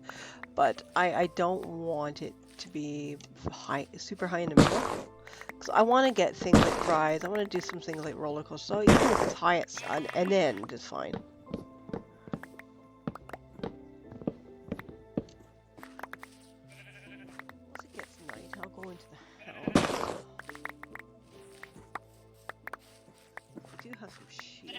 Speaker 2: But I don't want it to be high, super high in the middle. So I want to get things like rides. I want to do some things like roller coasters. So even if it's high at an end, it's fine. Once it gets night, I'll go into the house. I do have some sheep.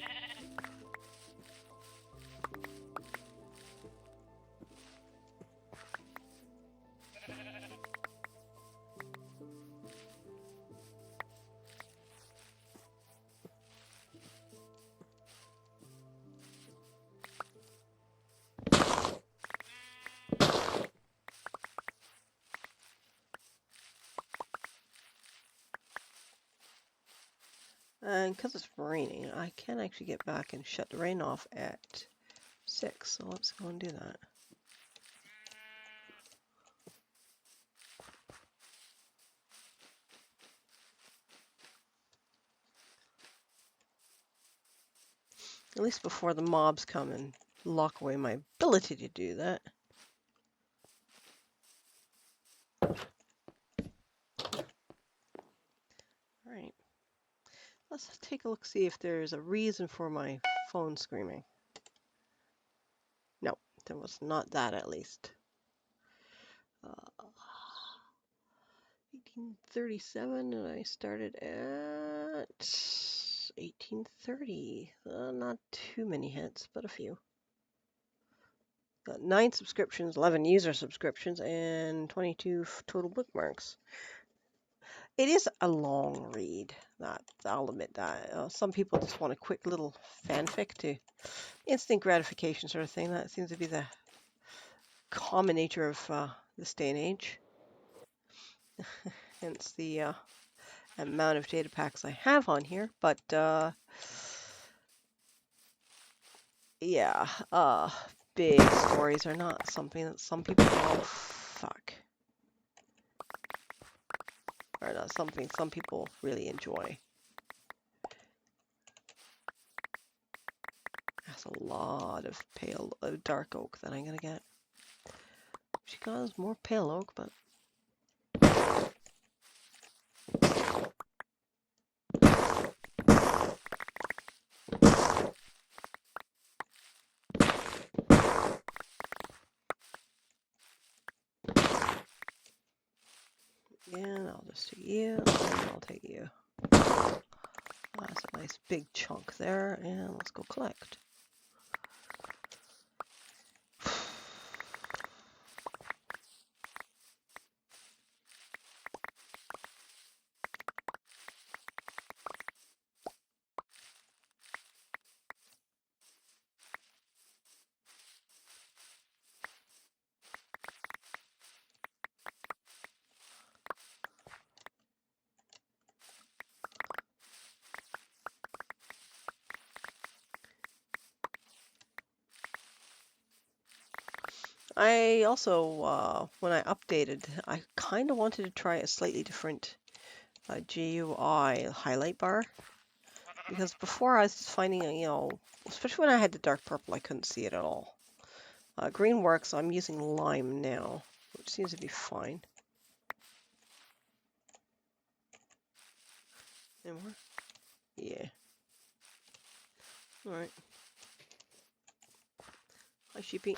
Speaker 2: And because it's raining, I can actually get back and shut the rain off at 6. So let's go and do that. At least before the mobs come and lock away my ability to do that. Alright. Let's take a look, see if there's a reason for my phone screaming. No, there was not that at least. 1837 and I started at 1830. Not too many hits, but a few. Got 9 subscriptions, 11 user subscriptions, and 22 total bookmarks. It is a long read, that I'll admit that. Some people just want a quick little fanfic to instant gratification sort of thing. That seems to be the common nature of this day and age. Hence the amount of data packs I have on here. But yeah, big stories are not something that some people call fuck. Or not something some people really enjoy. That's a lot of dark oak that I'm gonna get. She got more pale oak, but yeah, I'll just do you, and I'll take you. That's a nice big chunk there, and let's go collect. I also, when I updated, I kind of wanted to try a slightly different GUI highlight bar. Because before I was finding, especially when I had the dark purple, I couldn't see it at all. Green works, I'm using lime now, which seems to be fine. Any more? Yeah. Alright. Hi, sheepy.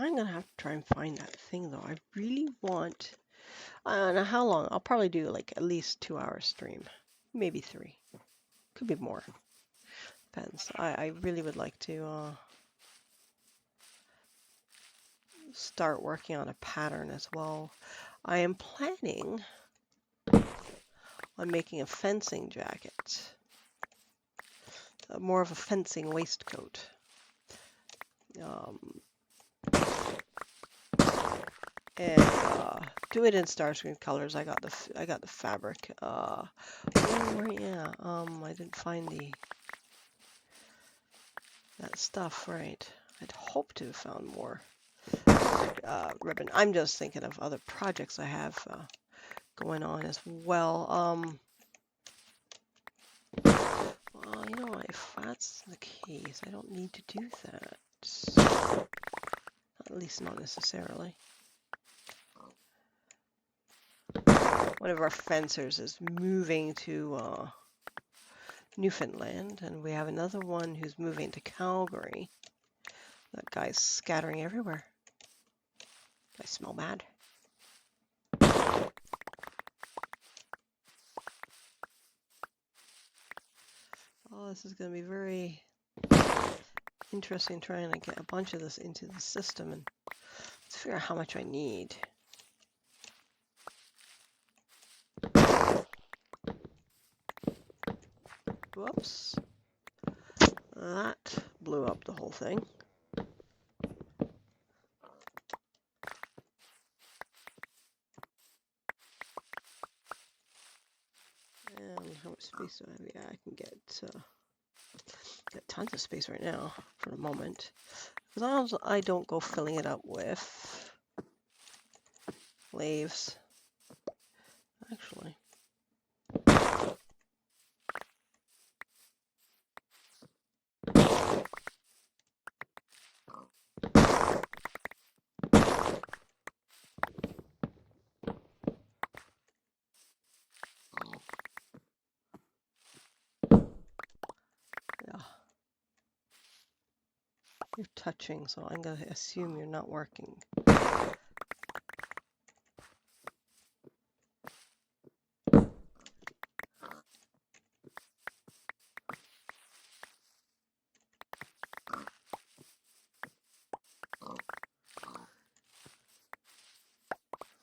Speaker 2: I'm gonna have to try and find that thing though. I really want. I don't know how long. I'll probably do like at least 2 hour stream, maybe 3. Could be more. Depends. I really would like to start working on a pattern as well. I am planning on making a fencing jacket, more of a fencing waistcoat. And do it in Starscream colors. I got the fabric. Yeah. I didn't find that stuff right. I'd hoped to have found more ribbon. I'm just thinking of other projects I have going on as well. Well, if that's the case, I don't need to do that. At least not necessarily. One of our fencers is moving to Newfoundland, and we have another one who's moving to Calgary. That guy's scattering everywhere. I smell bad. Oh, this is going to be very interesting trying to get a bunch of this into the system, and let's figure out how much I need. Whoops. That blew up the whole thing. And how much space do I have? Yeah, I can get tons of space right now for the moment. As long as I don't go filling it up with leaves. Actually. Yeah. You're touching, so I'm going to assume you're not working.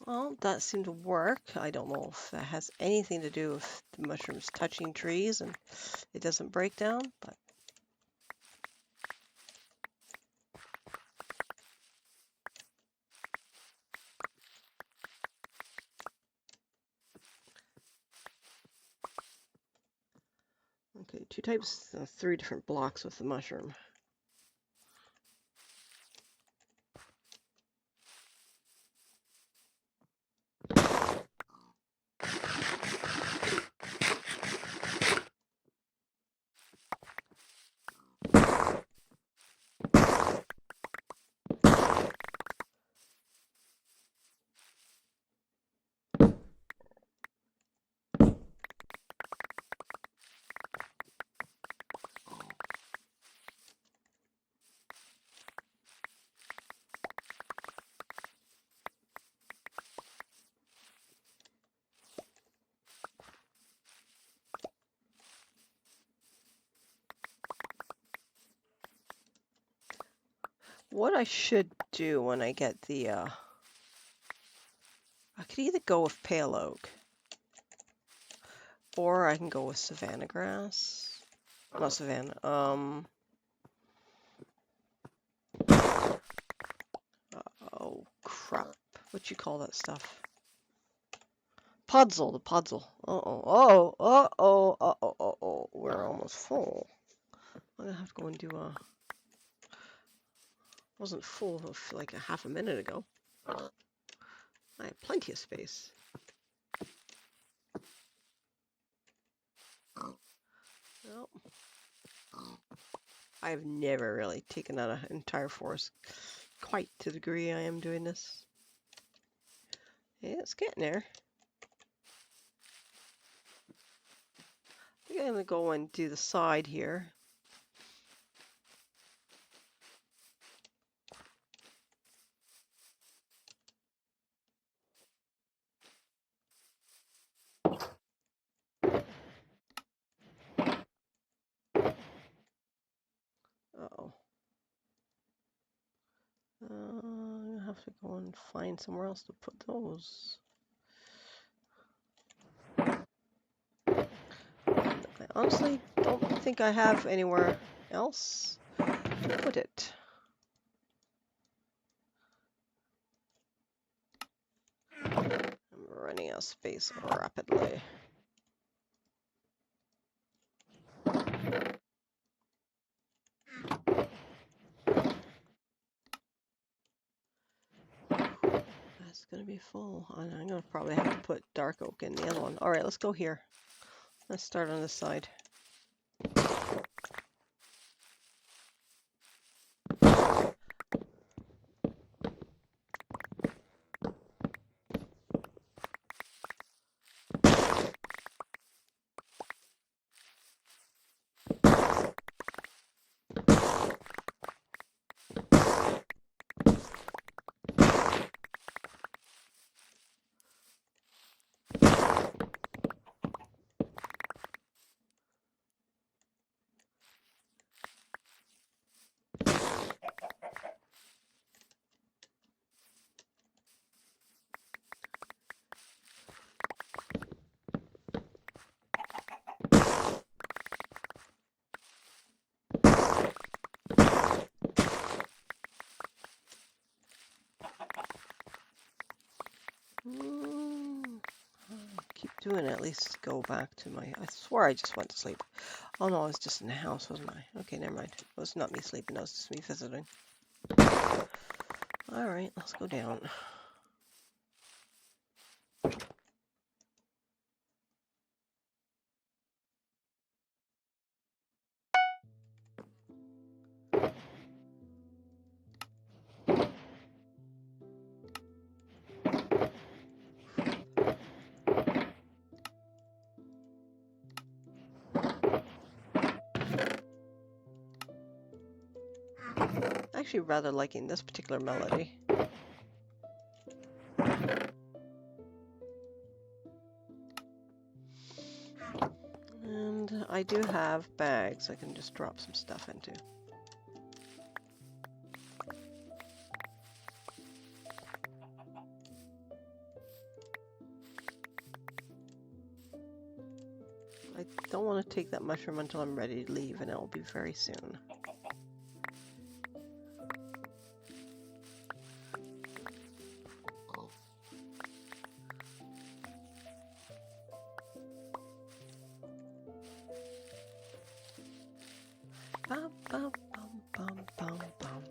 Speaker 2: Well, that seemed to work. I don't know if that has anything to do with the mushrooms touching trees and it doesn't break down, but okay, 2 types, 3 different blocks with the mushroom. What I should do when I get the, I could either go with pale oak, or I can go with savanna grass. Not savanna, oh crap, what you call that stuff? Puzzle, the puzzle. Uh-oh, we're almost full. I'm gonna have to go and do a... Wasn't full of like a half a minute ago. I have plenty of space. Well, I've never really taken out an entire forest quite to the degree I am doing this. Yeah, it's getting there. I think I'm gonna go and do the side here. Uh-oh. I'm gonna have to go and find somewhere else to put those. I honestly don't think I have anywhere else to put it. I'm running out of space rapidly. That's gonna be full. I'm gonna probably have to put dark oak in the other one. All right, let's go here. Let's start on this side. Keep doing it, at least go back to my... I swore I just went to sleep. Oh no, I was just in the house, wasn't I? Okay, never mind. It was not me sleeping, it was just me visiting. Alright, let's go down. Actually rather liking this particular melody. And I do have bags I can just drop some stuff into. I don't want to take that mushroom until I'm ready to leave, and it will be very soon. Bum, bum, bum, bum, bum, bum.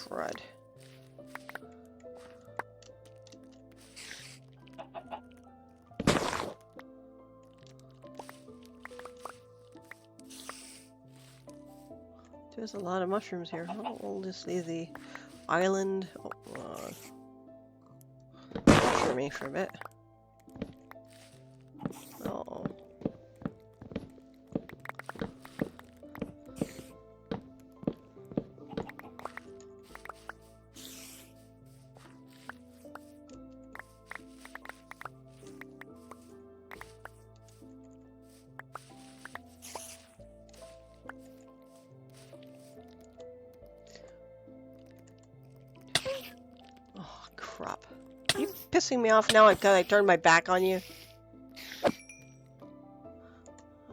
Speaker 2: Crud. There's a lot of mushrooms here. Oh, we'll just leave the island mushroomy for a bit. Oh. Oh, crap. Are you pissing me off now because I turned my back on you? I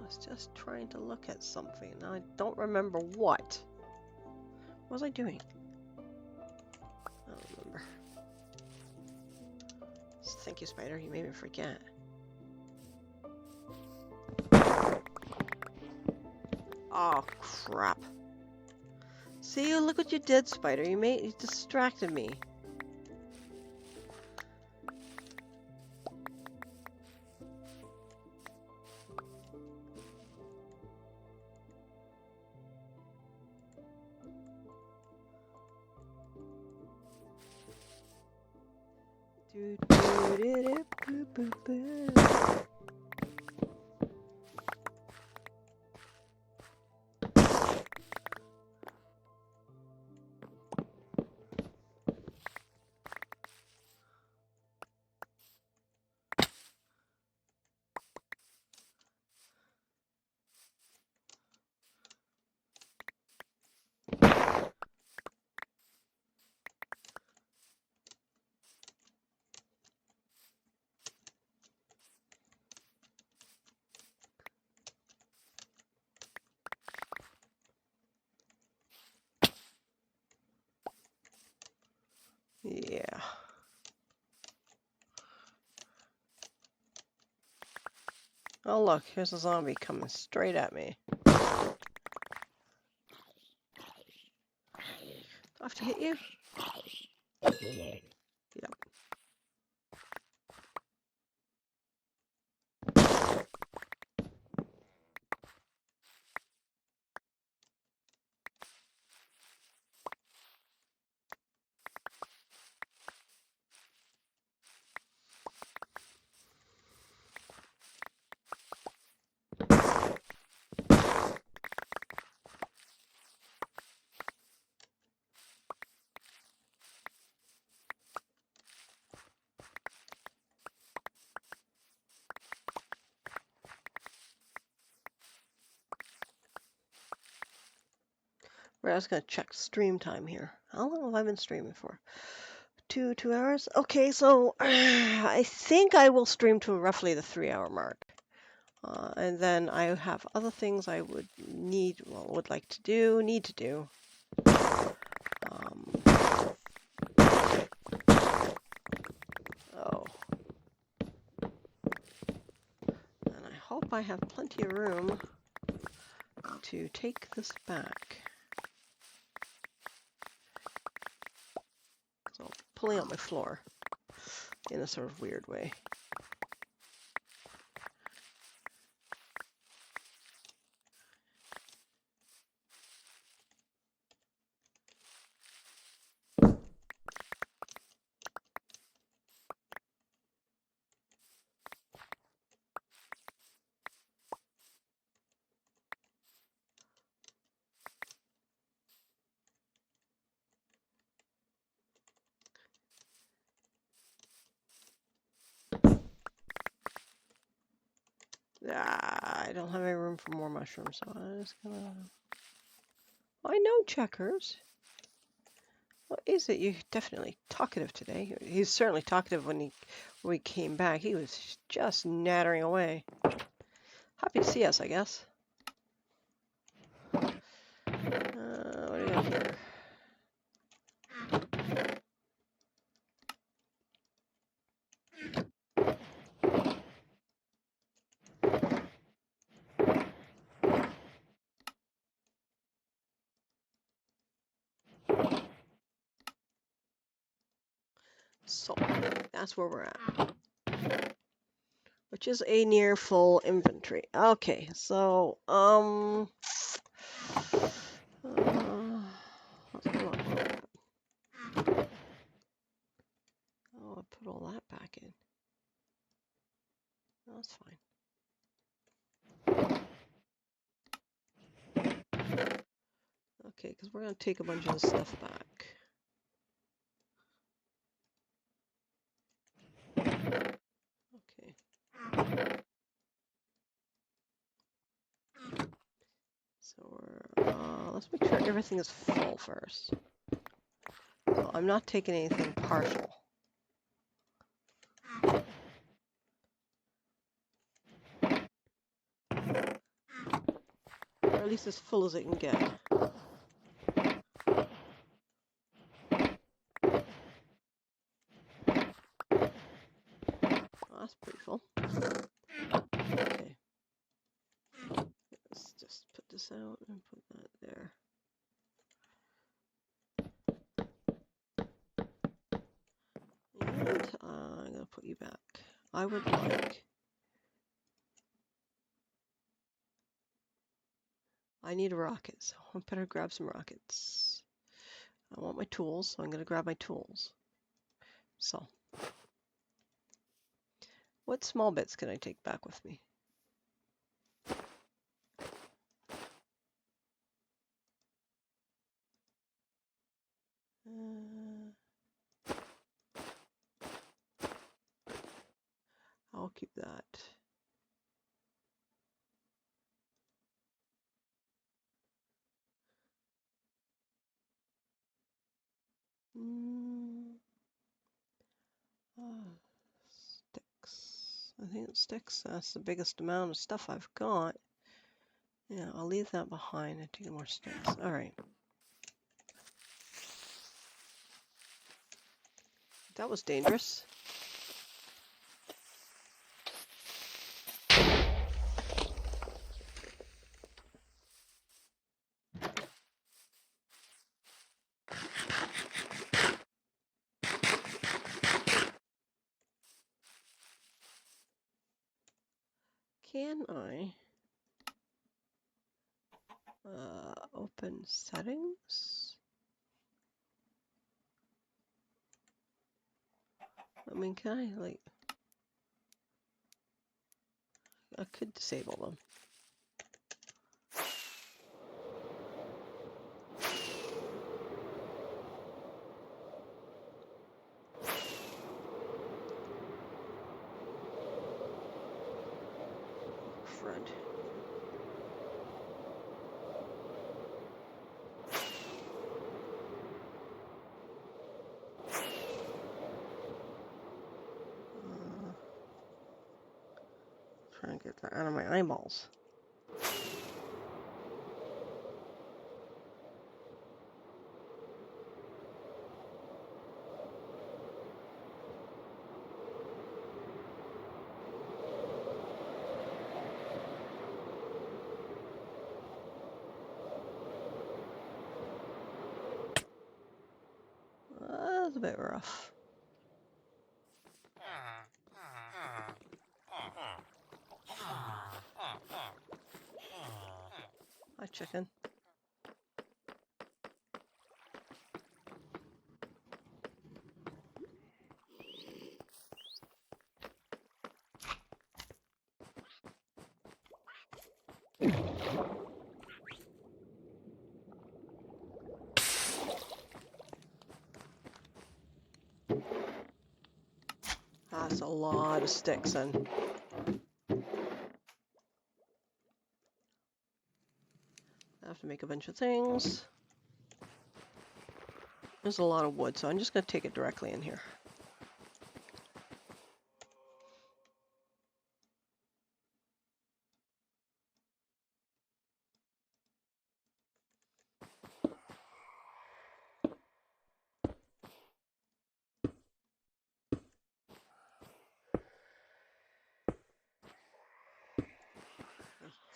Speaker 2: was just trying to look at something. Now I don't remember what. What was I doing? I don't remember. Thank you, Spider. You made me forget. Oh, crap. See, look what you did, Spider. You distracted me. Yeah. Oh, look, here's a zombie coming straight at me. Do I have to hit you? Yep. Right, I was gonna check stream time here. How long have I been streaming for? 2 hours? Okay, so I think I will stream to roughly the 3-hour mark. And then I have other things I would need to do. Oh. And I hope I have plenty of room to take this back. So pulling out my floor in a sort of weird way. I don't have any room for more mushrooms, so I'm just gonna... I know Checkers. What is it? You're definitely talkative today. He's certainly talkative when we came back. He was just nattering away. Happy to see us, I guess. What do we got here? So, that's where we're at. Which is a near full inventory. Okay, so, Okay, because we're going to take a bunch of this stuff back. Okay. So let's make sure everything is full first. So I'm not taking anything partial. Or at least as full as it can get. Oh, that's pretty full. Okay. Let's just put this out and put that there. And I'm going to put you back. I would like... I need a rocket, so I better grab some rockets. I want my tools, so I'm going to grab my tools. So, what small bits can I take back with me? I'll keep that. Sticks. I think it's sticks. That's the biggest amount of stuff I've got. Yeah, I'll leave that behind and take more sticks. All right. That was dangerous. Can I open settings? I mean, can I, like... I could disable them. Front. Trying to get that out of my eyeballs. That's a bit rough. Hi, chicken. That's a lot of sticks, and I have to make a bunch of things. There's a lot of wood, so I'm just going to take it directly in here.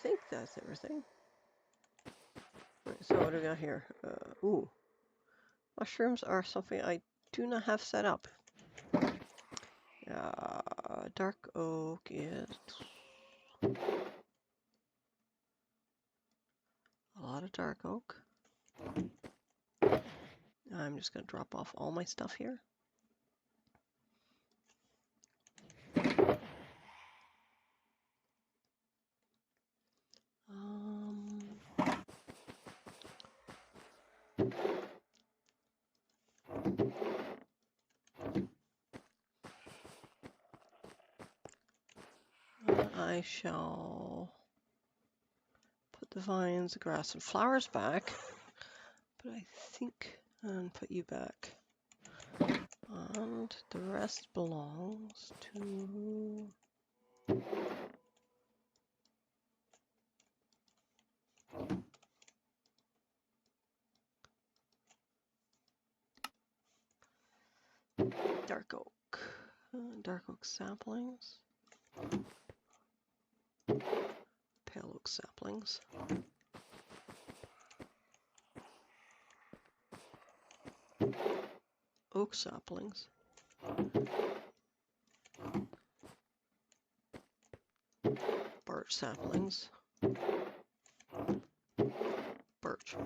Speaker 2: I think that's everything. Right, so what do we got here? Ooh. Mushrooms are something I do not have set up. Dark oak is a lot of dark oak. I'm just going to drop off all my stuff here. I shall put the vines, the grass, and flowers back. But I think, and put you back. And the rest belongs to... dark oak. Dark oak saplings. Pale oak saplings. Oak saplings. Birch saplings. Birch.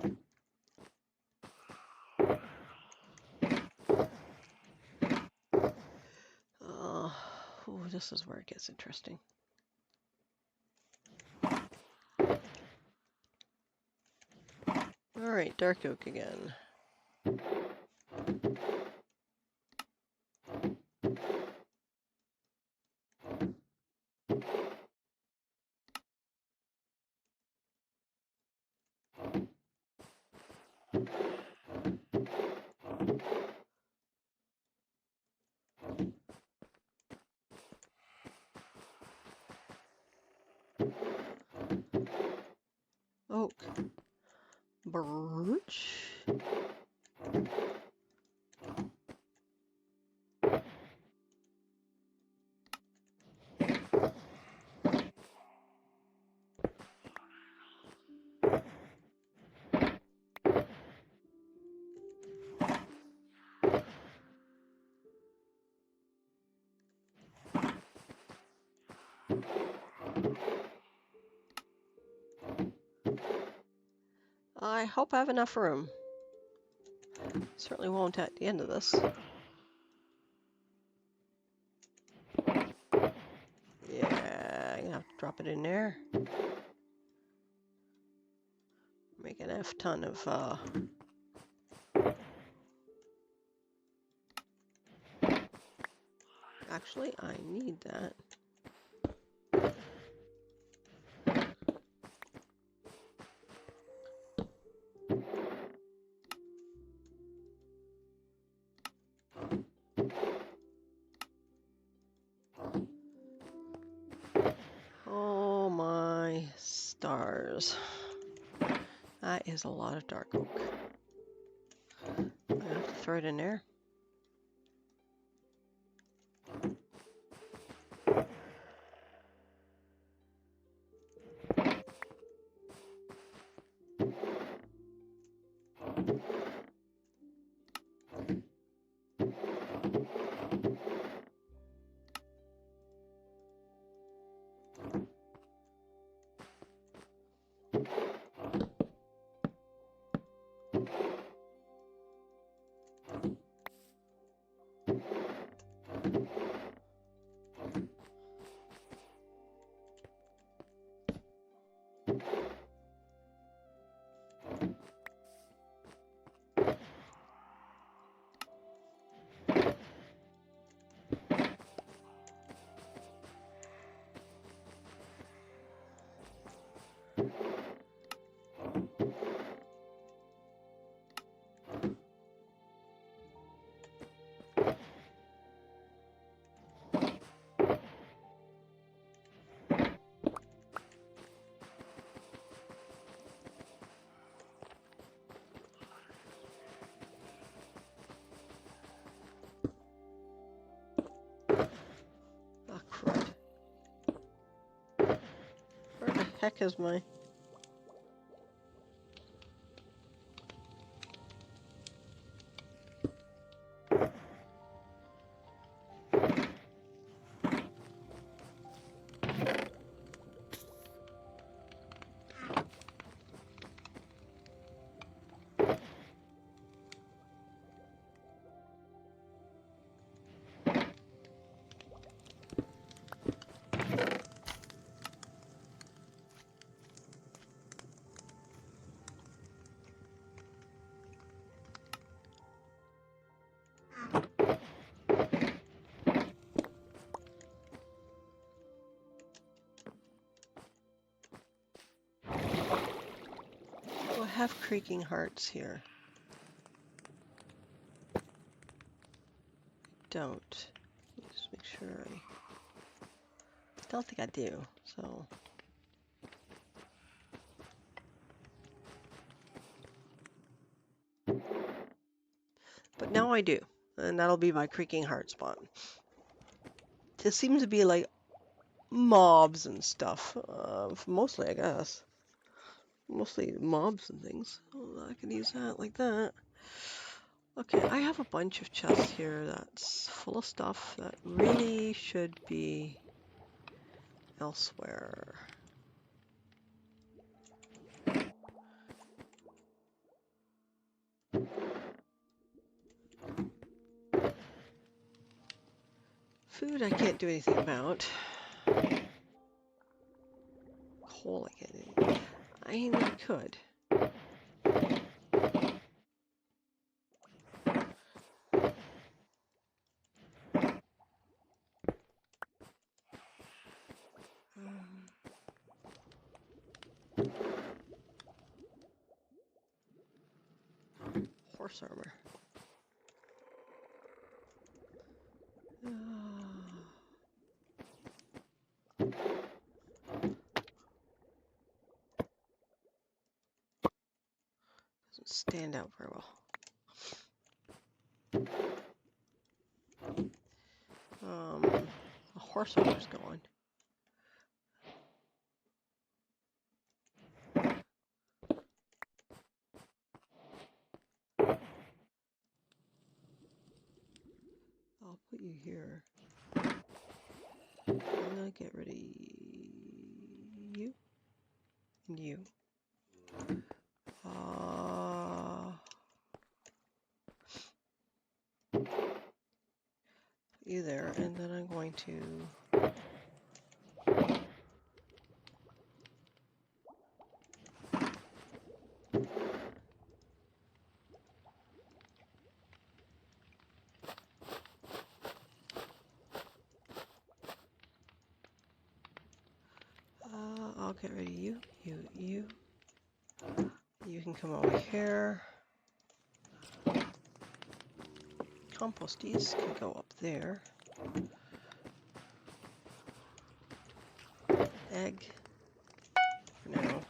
Speaker 2: Oh, this is where it gets interesting. All right, dark oak again. Oak. Birch. I hope I have enough room. Certainly won't at the end of this. Yeah, I'm gonna have to drop it in there. Make an F ton of actually, I need that. Oh my stars. That is a lot of dark oak. I have to throw it in there. Ah, crud. Where the heck is my... have creaking hearts here? Don't. Just make sure I don't think I do. So but now I do. And that'll be my creaking heart spot. This seems to be like mobs and stuff. Mostly, I guess. Mostly mobs and things. Oh, I can use that like that. Okay, I have a bunch of chests here that's full of stuff that really should be elsewhere. Food I can't do anything about. Coal I can't do anything. I mean, I could. Horse armor. Doesn't stand out very well. The horse armor's going. I'll put you here. I'm gonna get rid of you and you. Put you there, and then I'm going to I'll get rid of you, you. You can come over here. Composties can go up there. Egg. For now.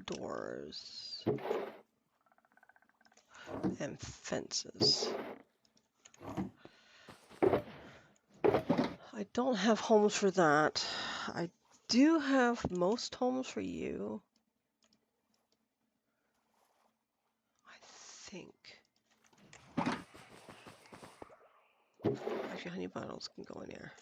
Speaker 2: Doors. And fences. I don't have homes for that. I do have most homes for you. I think. Actually, honey bottles can go in there.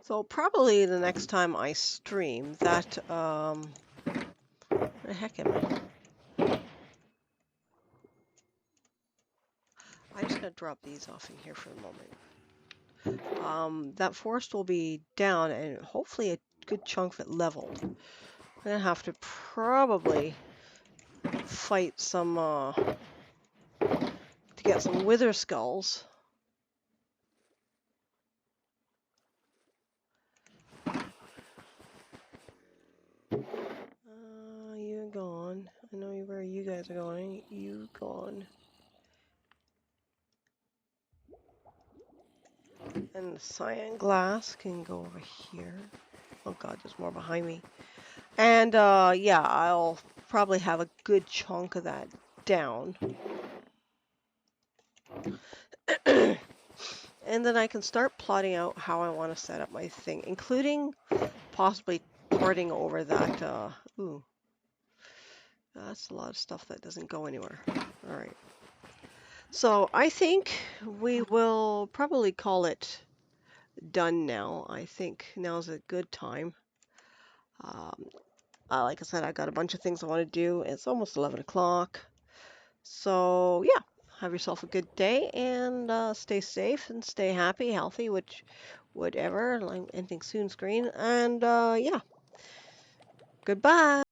Speaker 2: So probably the next time I stream that, where the heck am I? I'm just gonna drop these off in here for a moment. That forest will be down and hopefully a good chunk of it leveled. I'm gonna have to probably fight some, to get some wither skulls. You're gone. I know where you guys are going. You gone. And the cyan glass can go over here. Oh god, there's more behind me. And yeah, I'll probably have a good chunk of that down. And then I can start plotting out how I want to set up my thing, including possibly porting over that, ooh. That's a lot of stuff that doesn't go anywhere. All right. So I think we will probably call it done now. I think now's a good time. Like I said, I got a bunch of things I want to do. It's almost 11 o'clock. So yeah, have yourself a good day and stay safe and stay happy, healthy, which, whatever, like ending soon screen. And yeah, Goodbye.